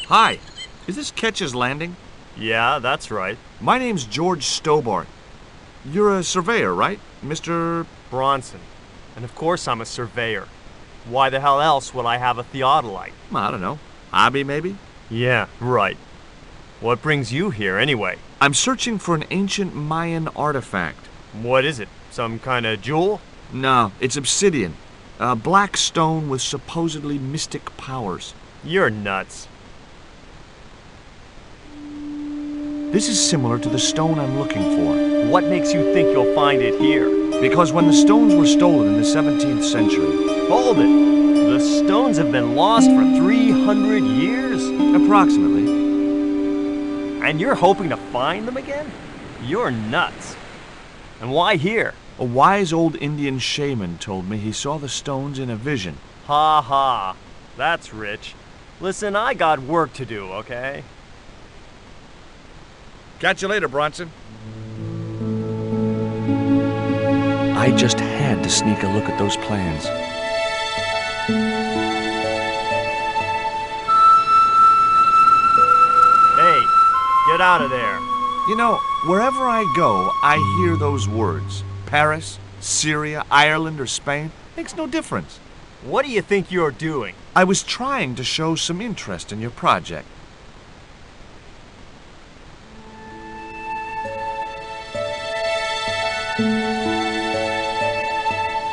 Hi, is this Ketch's Landing? Yeah, that's right. My name's George Stobart. You're a surveyor, right, Mr. Bronson. And of course I'm a surveyor. Why the hell else would I have a theodolite? I don't know. Hobby, maybe? Yeah, right. What brings you here, anyway? I'm searching for an ancient Mayan artifact. What is it? Some kind of jewel? No, it's obsidian. A black stone with supposedly mystic powers. You're nuts. This is similar to the stone I'm looking for. What makes you think you'll find it here? Because when the stones were stolen in the 17th century... Hold it! The stones have been lost for 300 years? Approximately. And you're hoping to find them again? You're nuts. And why here? A wise old Indian shaman told me he saw the stones in a vision. Ha ha. That's rich. Listen, I got work to do, okay? Catch you later, Bronson. I just had to sneak a look at those plans. Hey, get out of there. You know, wherever I go, I hear those words. Paris, Syria, Ireland, or Spain. Makes no difference. What do you think you're doing? I was trying to show some interest in your project.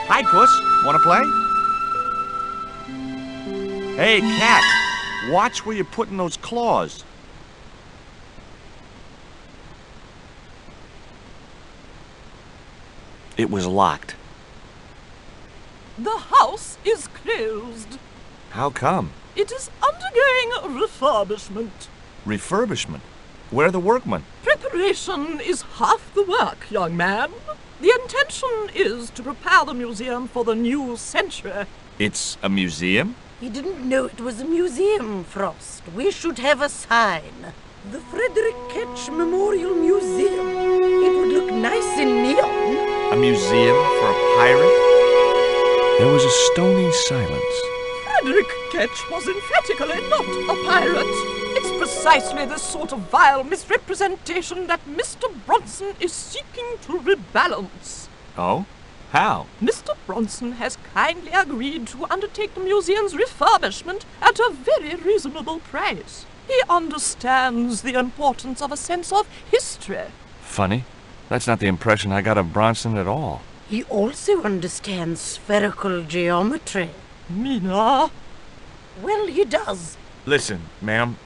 Hi, Puss. Wanna play? Hey, cat. Watch where you're putting those claws. It was locked. The house is closed. How come? It is undergoing refurbishment. Refurbishment? Where are the workmen? Preparation is half the work, young man. The intention is to prepare the museum for the new century. It's a museum? He didn't know it was a museum, Frost. We should have a sign. The Frederick Ketch Memorial Museum. It would look nice in neon. A museum for a pirate? There was a stony silence. Frederick Ketch was emphatically not a pirate. It's precisely this sort of vile misrepresentation that Mr. Bronson is seeking to rebalance. Oh? How? Mr. Bronson has kindly agreed to undertake the museum's refurbishment at a very reasonable price. He understands the importance of a sense of history. Funny. That's not the impression I got of Bronson at all. He also understands spherical geometry. Mina? Well, he does. Listen, ma'am,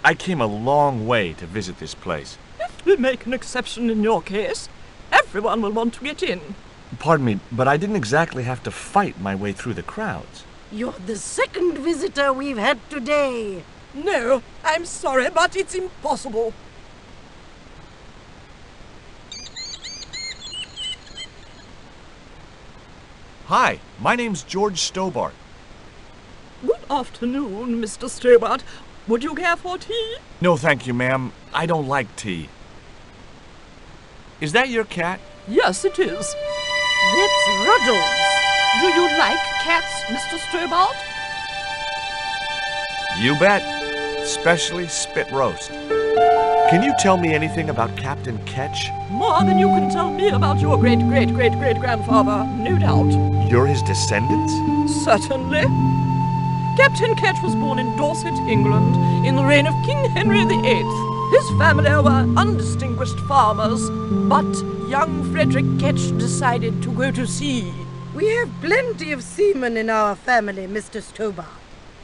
I came a long way to visit this place. If we make an exception in your case, everyone will want to get in. Pardon me, but I didn't exactly have to fight my way through the crowds. You're the second visitor we've had today. No, I'm sorry, but it's impossible. Hi, my name's George Stobart. Good afternoon, Mr. Stobart. Would you care for tea? No, thank you, ma'am. I don't like tea. Is that your cat? Yes, it is. That's Ruddles. Do you like cats, Mr. Stobart? You bet. Especially spit roast. Can you tell me anything about Captain Ketch? More than you can tell me about your great-great-great-great-grandfather, no doubt. You're his descendants? Certainly. Captain Ketch was born in Dorset, England, in the reign of King Henry VIII. His family were undistinguished farmers, but young Frederick Ketch decided to go to sea. We have plenty of seamen in our family, Mr. Stobart.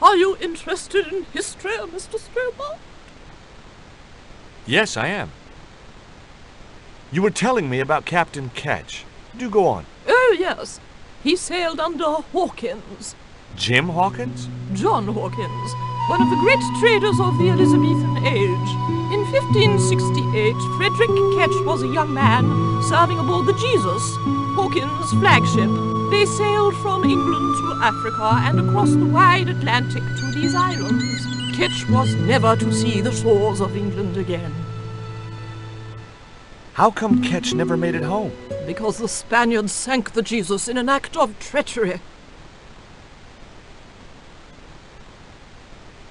Are you interested in history, Mr. Stobart? Yes, I am. You were telling me about Captain Ketch. Do go on. Oh, yes. He sailed under Hawkins. Jim Hawkins? John Hawkins, one of the great traders of the Elizabethan age. In 1568, Frederick Ketch was a young man serving aboard the Jesus, Hawkins' flagship. They sailed from England to Africa and across the wide Atlantic to these islands. Ketch was never to see the shores of England again. How come Ketch never made it home? Because the Spaniards sank the Jesus in an act of treachery.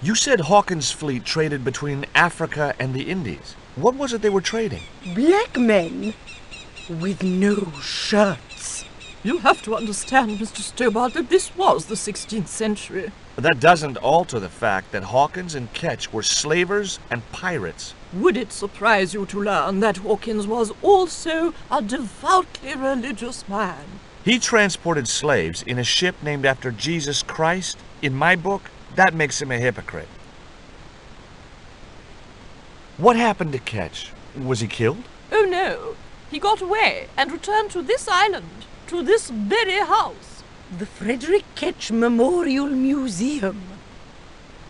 You said Hawkins' fleet traded between Africa and the Indies. What was it they were trading? Black men with no shirts. You have to understand, Mr. Stobart, that this was the 16th century. But that doesn't alter the fact that Hawkins and Ketch were slavers and pirates. Would it surprise you to learn that Hawkins was also a devoutly religious man? He transported slaves in a ship named after Jesus Christ. In my book, that makes him a hypocrite. What happened to Ketch? Was he killed? Oh no, he got away and returned to this island, to this very house. The Frederick Ketch Memorial Museum.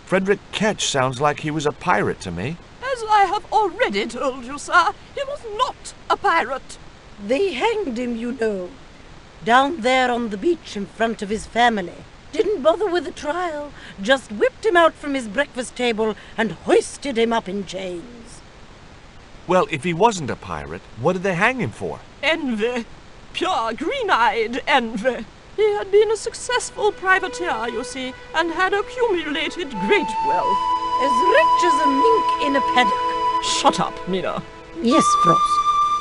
Frederick Ketch sounds like he was a pirate to me. As I have already told you, sir, he was not a pirate. They hanged him, you know, down there on the beach in front of his family. Didn't bother with the trial, just whipped him out from his breakfast table and hoisted him up in chains. Well, if he wasn't a pirate, what did they hang him for? Envy. Pure green-eyed envy. He had been a successful privateer, you see, and had accumulated great wealth. As rich as a mink in a paddock. Shut up, Mina. Yes, Frost.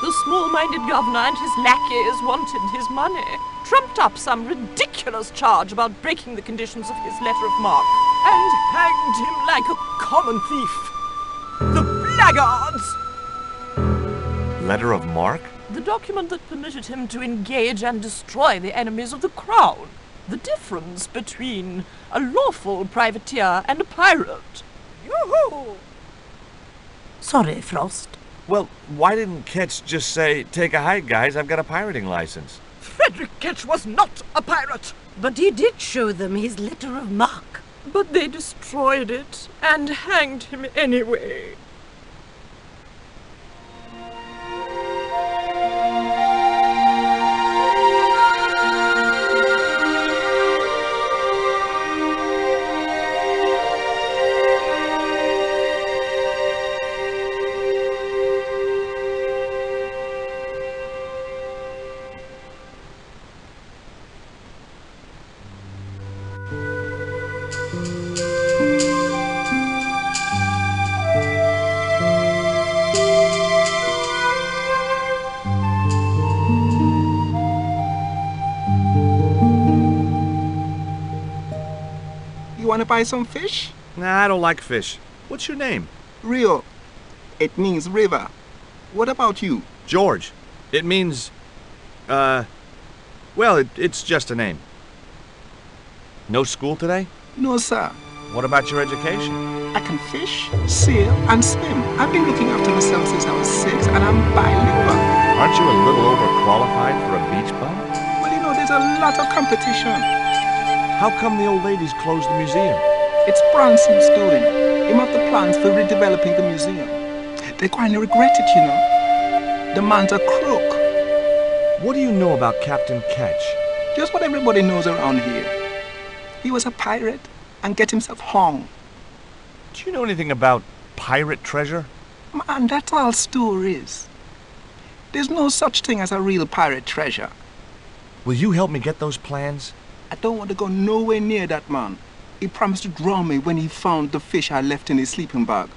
The small-minded governor and his lackeys wanted his money, trumped up some ridiculous charge about breaking the conditions of his letter of marque, and hanged him like a common thief. The blackguards! Letter of marque? The document that permitted him to engage and destroy the enemies of the crown. The difference between a lawful privateer and a pirate. Yoo-hoo! Sorry, Frost. Well, why didn't Ketch just say, "Take a hike, guys, I've got a pirating license"? Frederick Ketch was not a pirate! But he did show them his letter of marque. But they destroyed it and hanged him anyway. Want to buy some fish? Nah, I don't like fish. What's your name? Rio. It means river. What about you? George. It means, well, it's just a name. No school today? No, sir. What about your education? I can fish, sail, and swim. I've been looking after myself since I was 6, and I'm bilingual. Aren't you a little overqualified for a beach bum? Well, you know, there's a lot of competition. How come the old ladies closed the museum? It's Bronson stolen. Him have the plans for redeveloping the museum. They're going to regret it, you know. The man's a crook. What do you know about Captain Ketch? Just what everybody knows around here. He was a pirate and get himself hung. Do you know anything about pirate treasure? Man, that's all stories. There's no such thing as a real pirate treasure. Will you help me get those plans? I don't want to go nowhere near that man. He promised to drown me when he found the fish I left in his sleeping bag.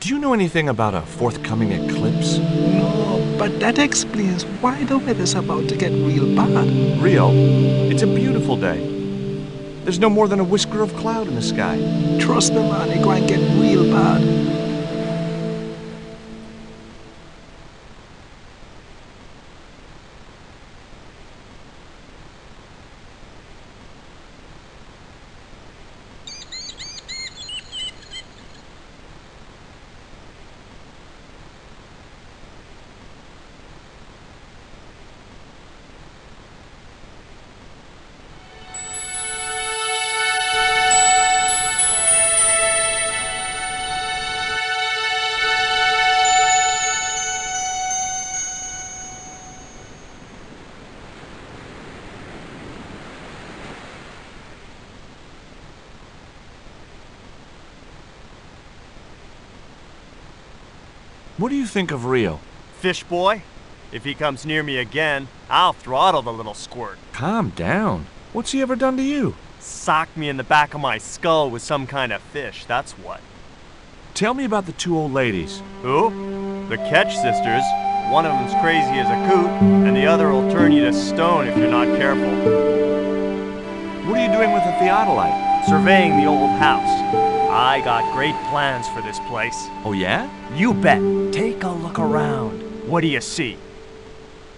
Do you know anything about a forthcoming eclipse? No, but that explains why the weather's about to get real bad. Rio, it's a beautiful day. There's no more than a whisker of cloud in the sky. Trust me, man, it's going to get real bad. What do you think of Rio? Fish boy? If he comes near me again, I'll throttle the little squirt. Calm down. What's he ever done to you? Socked me in the back of my skull with some kind of fish, that's what. Tell me about the 2 old ladies. Who? The Ketch sisters. One of them's crazy as a coot, and the other will turn you to stone if you're not careful. What are you doing with the theodolite? Surveying the old house. I got great plans for this place. Oh, yeah? You bet. Take a look around. What do you see?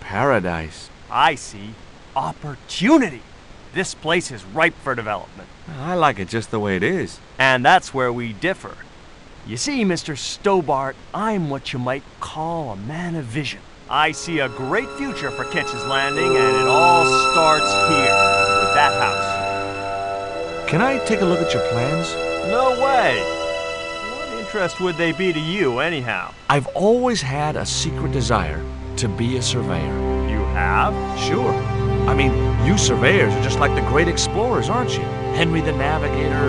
Paradise. I see opportunity. This place is ripe for development. I like it just the way it is. And that's where we differ. You see, Mr. Stobart, I'm what you might call a man of vision. I see a great future for Ketch's Landing, and it all starts here, with that house. Can I take a look at your plans? No way. What interest would they be to you, anyhow? I've always had a secret desire to be a surveyor. You have? Sure. I mean, you surveyors are just like the great explorers, aren't you? Henry the Navigator,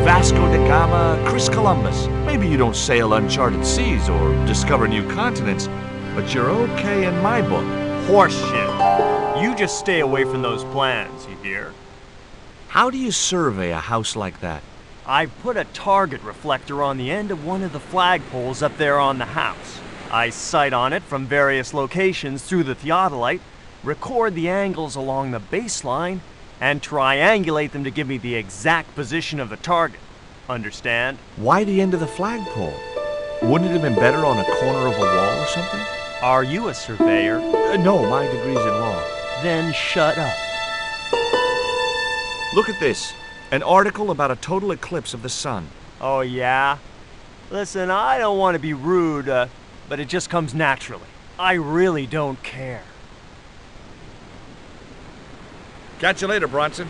Vasco da Gama, Chris Columbus. Maybe you don't sail uncharted seas or discover new continents, but you're okay in my book. Horseshit. You just stay away from those plans, you hear? How do you survey a house like that? I put a target reflector on the end of one of the flagpoles up there on the house. I sight on it from various locations through the theodolite, record the angles along the baseline, and triangulate them to give me the exact position of the target. Understand? Why the end of the flagpole? Wouldn't it have been better on a corner of a wall or something? Are you a surveyor? No, my degree's in law. Then shut up. Look at this. An article about a total eclipse of the sun. Oh, yeah? Listen, I don't want to be rude, but it just comes naturally. I really don't care. Catch you later, Bronson.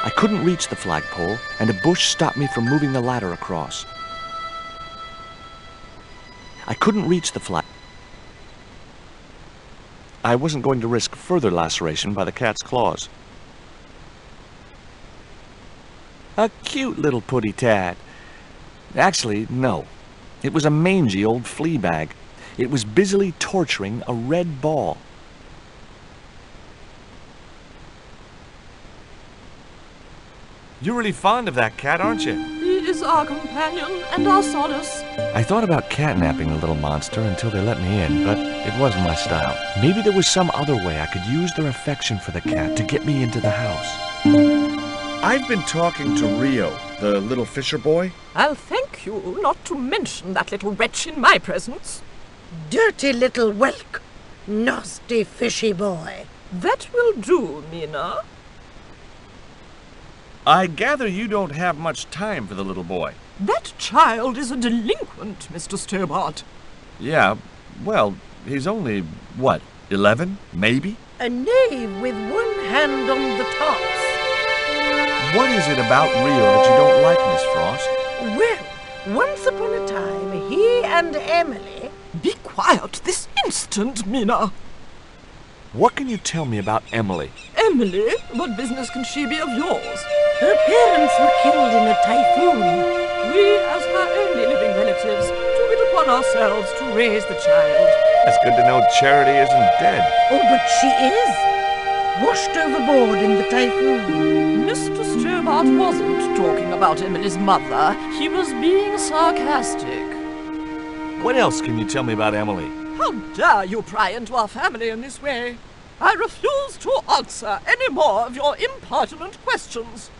I couldn't reach the flagpole, and a bush stopped me from moving the ladder across. I couldn't reach the flag. I wasn't going to risk further laceration by the cat's claws. A cute little putty tad. Actually, no. It was a mangy old flea bag. It was busily torturing a red ball. You're really fond of that cat, aren't you? He is our companion and our solace. I thought about catnapping the little monster until they let me in, but it wasn't my style. Maybe there was some other way I could use their affection for the cat to get me into the house. I've been talking to Rio, the little fisher boy. I'll thank you not to mention that little wretch in my presence. Dirty little whelk. Nasty fishy boy. That will do, Mina. I gather you don't have much time for the little boy. That child is a delinquent, Mr. Stobart. Yeah, well, he's only, what, 11, maybe? A knave with one hand on the tops. What is it about Rio that you don't like, Miss Frost? Well, once upon a time, he and Emily... Be quiet this instant, Mina. What can you tell me about Emily? Emily? What business can she be of yours? Her parents were killed in a typhoon. We, as her only living relatives, took it upon ourselves to raise the child. It's good to know Charity isn't dead. Oh, but she is. Washed overboard in the typhoon. Mr. Stobart wasn't talking about Emily's mother. He was being sarcastic. What else can you tell me about Emily? How dare you pry into our family in this way? I refuse to answer any more of your impertinent questions.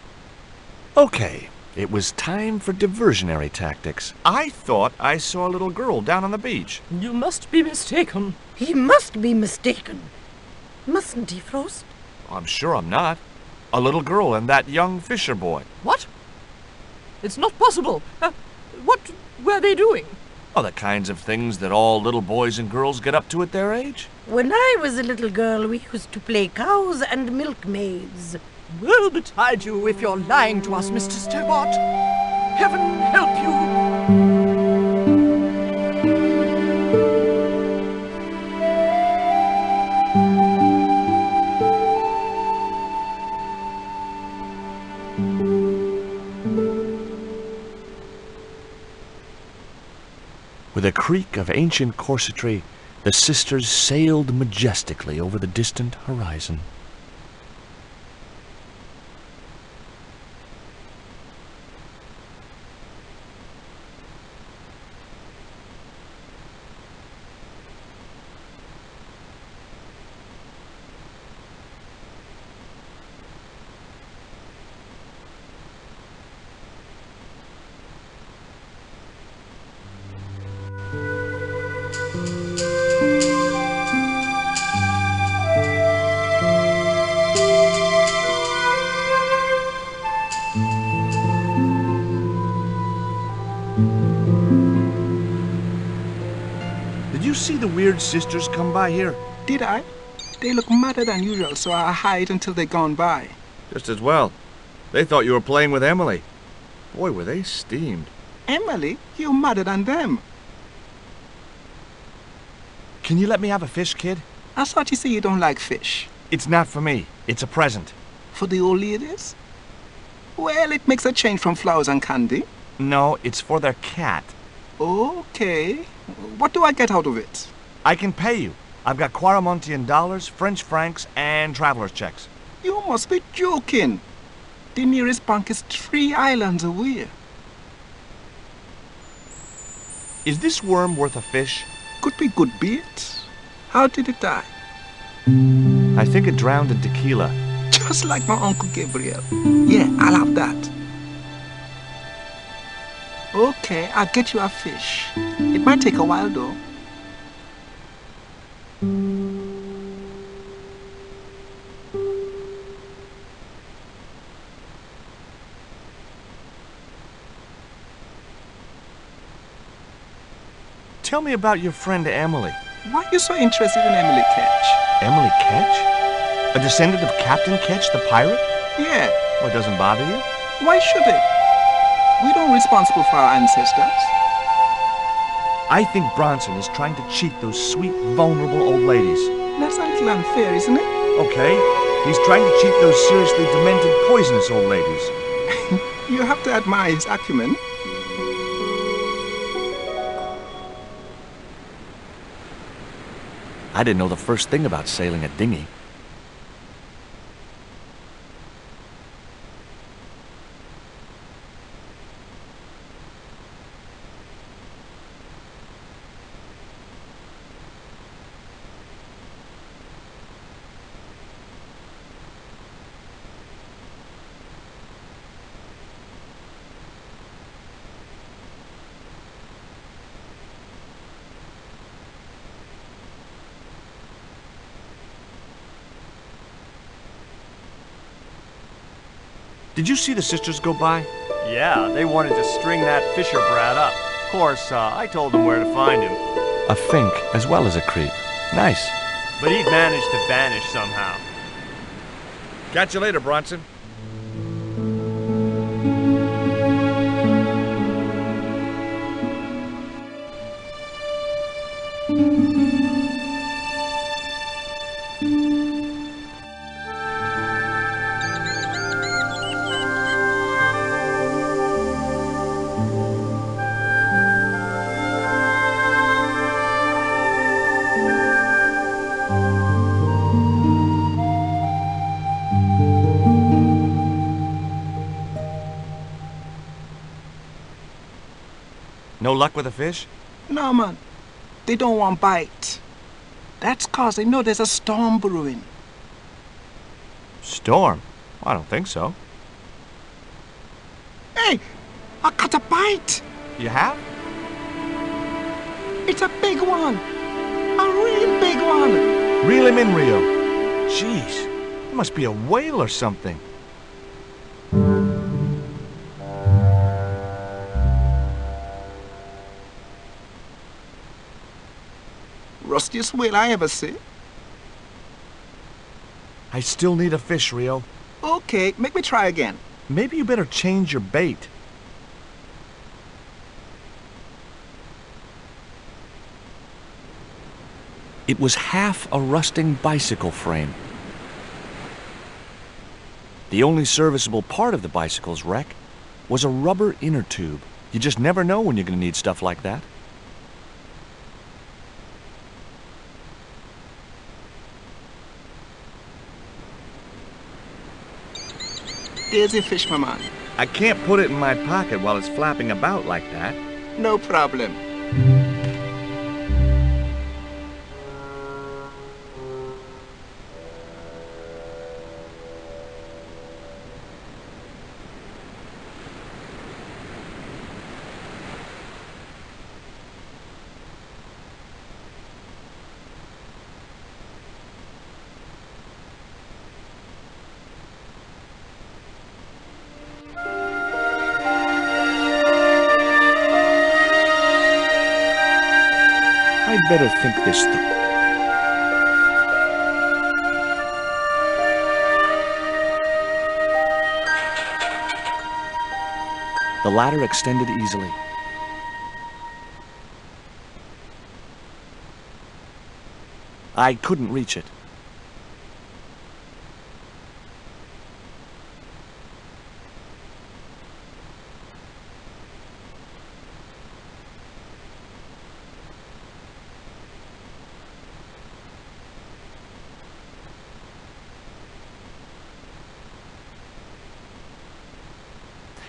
Okay, it was time for diversionary tactics. I thought I saw a little girl down on the beach. You must be mistaken. He must be mistaken. Mustn't he, Frost? I'm sure I'm not. A little girl and that young fisher boy. What? It's not possible. What were they doing? Oh, the kinds of things that all little boys and girls get up to at their age. When I was a little girl, we used to play cows and milkmaids. Woe betide you if you're lying to us, Mr. Stobart. Heaven help you. With a creak of ancient corsetry, the sisters sailed majestically over the distant horizon. Did you see the weird sisters come by here? Did I? They look madder than usual, so I hide until they're gone by. Just as well. They thought you were playing with Emily. Boy, were they steamed. Emily, you're madder than them. Can you let me have a fish, kid? I thought you said you don't like fish. It's not for me. It's a present. For the old ladies? Well, it makes a change from flowers and candy. No, it's for their cat. Okay. What do I get out of it? I can pay you. I've got Quaramontian dollars, French francs, and traveler's checks. You must be joking. The nearest bank is 3 islands away. Is this worm worth a fish? Could be good bait. How did it die? I think it drowned in tequila. Just like my Uncle Gabriel. Yeah, I'll have that. Okay, I'll get you a fish. It might take a while though. Tell me about your friend Emily. Why are you so interested in Emily Ketch? Emily Ketch? A descendant of Captain Ketch, the pirate? Yeah. Well, it doesn't bother you? Why should it? We don't responsible for our ancestors. I think Bronson is trying to cheat those sweet, vulnerable old ladies. That's a little unfair, isn't it? Okay. He's trying to cheat those seriously demented, poisonous old ladies. You have to admire his acumen. I didn't know the first thing about sailing a dinghy. Did you see the sisters go by? Yeah, they wanted to string that Fisher brat up. Of course, I told them where to find him. A fink as well as a creep. Nice. But he'd managed to vanish somehow. Catch you later, Bronson. No luck with a fish? No, man. They don't want bite. That's 'cause they know there's a storm brewing. Storm? I don't think so. Hey, I got a bite. You have? It's a big one. A real big one. Reel him in, Rio. Jeez, it must be a whale or something. Rustiest whale I ever see. I still need a fish, Rio. Okay, make me try again. Maybe you better change your bait. It was half a rusting bicycle frame. The only serviceable part of the bicycle's wreck was a rubber inner tube. You just never know when you're going to need stuff like that. There's a fish, my man. I can't put it in my pocket while it's flapping about like that. No problem. I'd better think this through. The ladder extended easily. I couldn't reach it.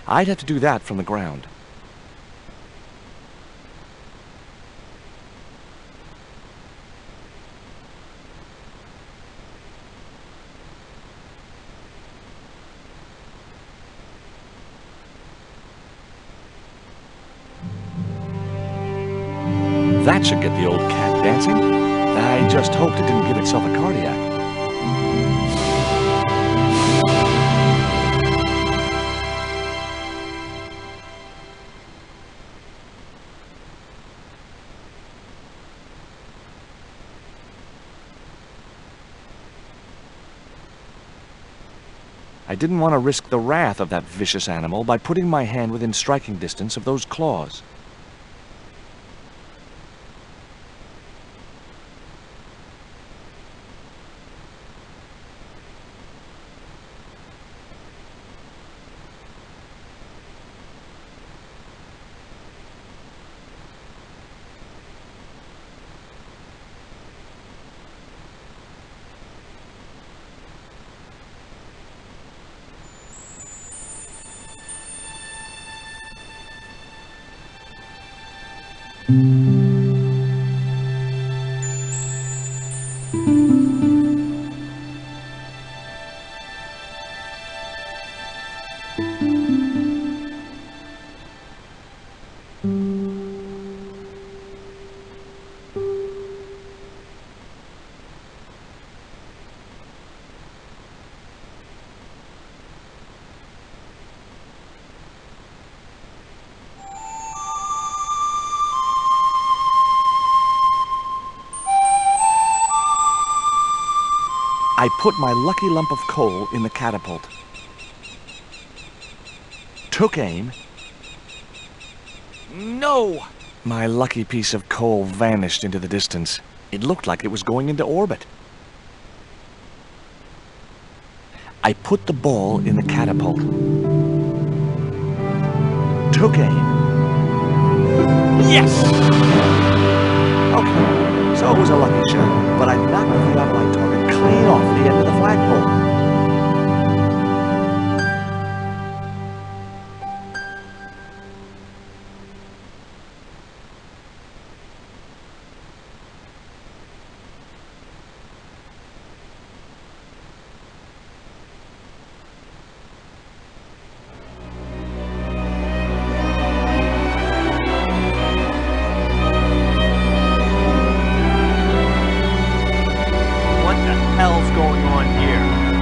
I'd have to do that from the ground. That should get the old cat dancing. I just hoped it didn't give itself a cardiac. I didn't want to risk the wrath of that vicious animal by putting my hand within striking distance of those claws. I put my lucky lump of coal in the catapult, took aim. No! My lucky piece of coal vanished into the distance. It looked like it was going into orbit. I put the ball in the catapult, took aim. Yes! Okay, so it was a lucky shot, but I knocked the theodolite target clean off the end of the flagpole.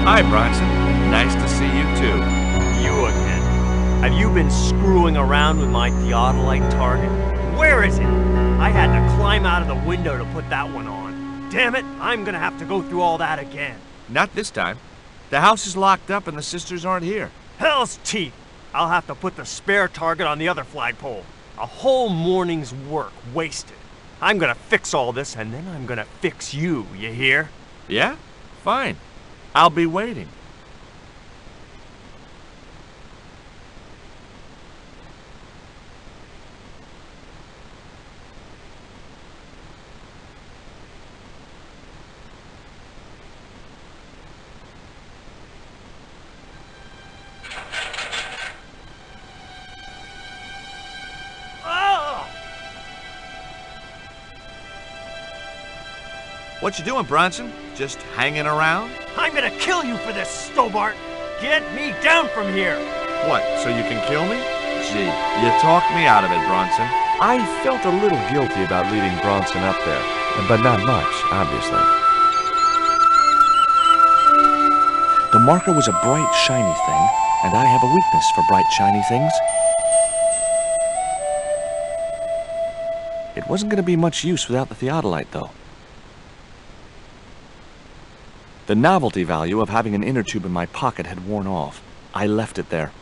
Hi, Bronson. Nice to see you, too. You again. Have you been screwing around with my theodolite target? Where is it? I had to climb out of the window to put that one on. Damn it, I'm gonna have to go through all that again. Not this time. The house is locked up and the sisters aren't here. Hell's teeth! I'll have to put the spare target on the other flagpole. A whole morning's work wasted. I'm gonna fix all this and then I'm gonna fix you, you hear? Yeah? Fine. I'll be waiting. What you doing, Bronson? Just hanging around? I'm gonna kill you for this, Stobart! Get me down from here! What, so you can kill me? Gee, you talked me out of it, Bronson. I felt a little guilty about leading Bronson up there, but not much, obviously. The marker was a bright, shiny thing, and I have a weakness for bright, shiny things. It wasn't going to be much use without the theodolite, though. The novelty value of having an inner tube in my pocket had worn off. I left it there.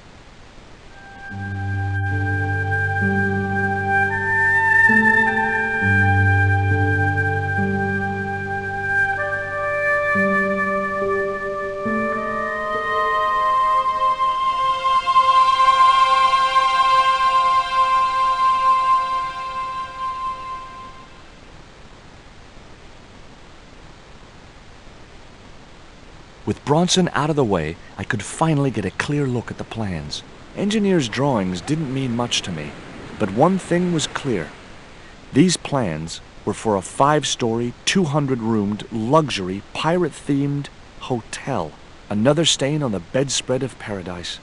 With Bronson out of the way, I could finally get a clear look at the plans. Engineers' drawings didn't mean much to me, but one thing was clear. These plans were for a 5-story, 200-roomed, luxury, pirate-themed hotel. Another stain on the bedspread of paradise.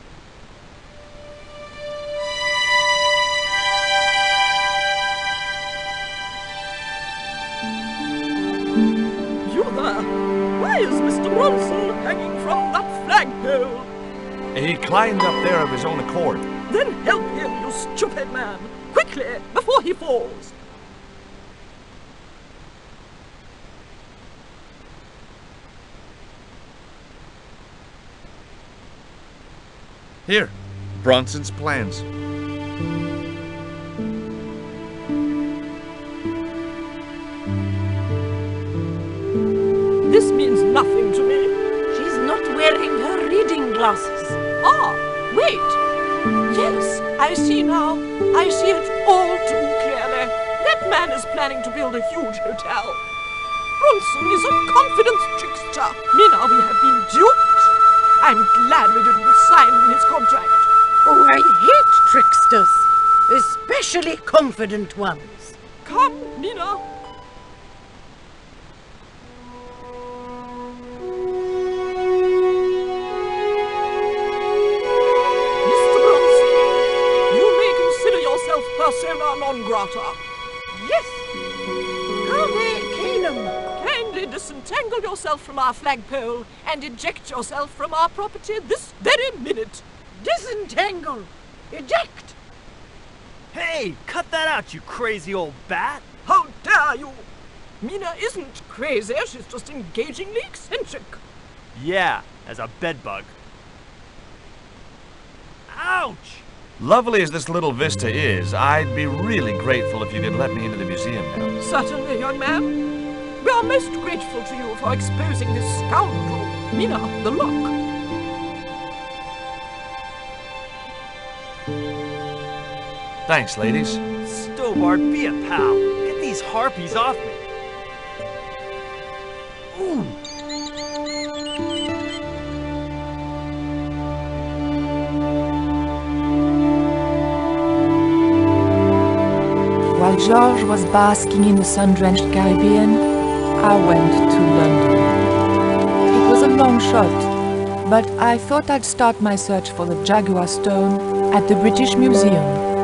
You there! Why is Mr. Bronson hanging from that flagpole? He climbed up there of his own accord. Then help him, you stupid man! Quickly, before he falls! Here, Bronson's plans. This means nothing to me. She's not wearing her reading glasses. Ah, wait. Yes, I see now. I see it all too clearly. That man is planning to build a huge hotel. Bronson is a confidence trickster. Mina, we have been duped. I'm glad we didn't sign his contract. Oh, I hate tricksters, especially confident ones. Come, Mina. Persona non grata. Yes. Ave Canum. Kindly disentangle yourself from our flagpole and eject yourself from our property this very minute. Disentangle. Eject. Hey, cut that out, you crazy old bat. How dare you? Mina isn't crazy, she's just engagingly eccentric. Yeah, as a bedbug. Ouch! Lovely as this little vista is, I'd be really grateful if you could let me into the museum now. Certainly, young man. We are most grateful to you for exposing this scoundrel, Mina the Lock. Thanks, ladies. Stobart, be a pal. Get these harpies off me. Ooh. While George was basking in the sun-drenched Caribbean, I went to London. It was a long shot, but I thought I'd start my search for the Jaguar Stone at the British Museum.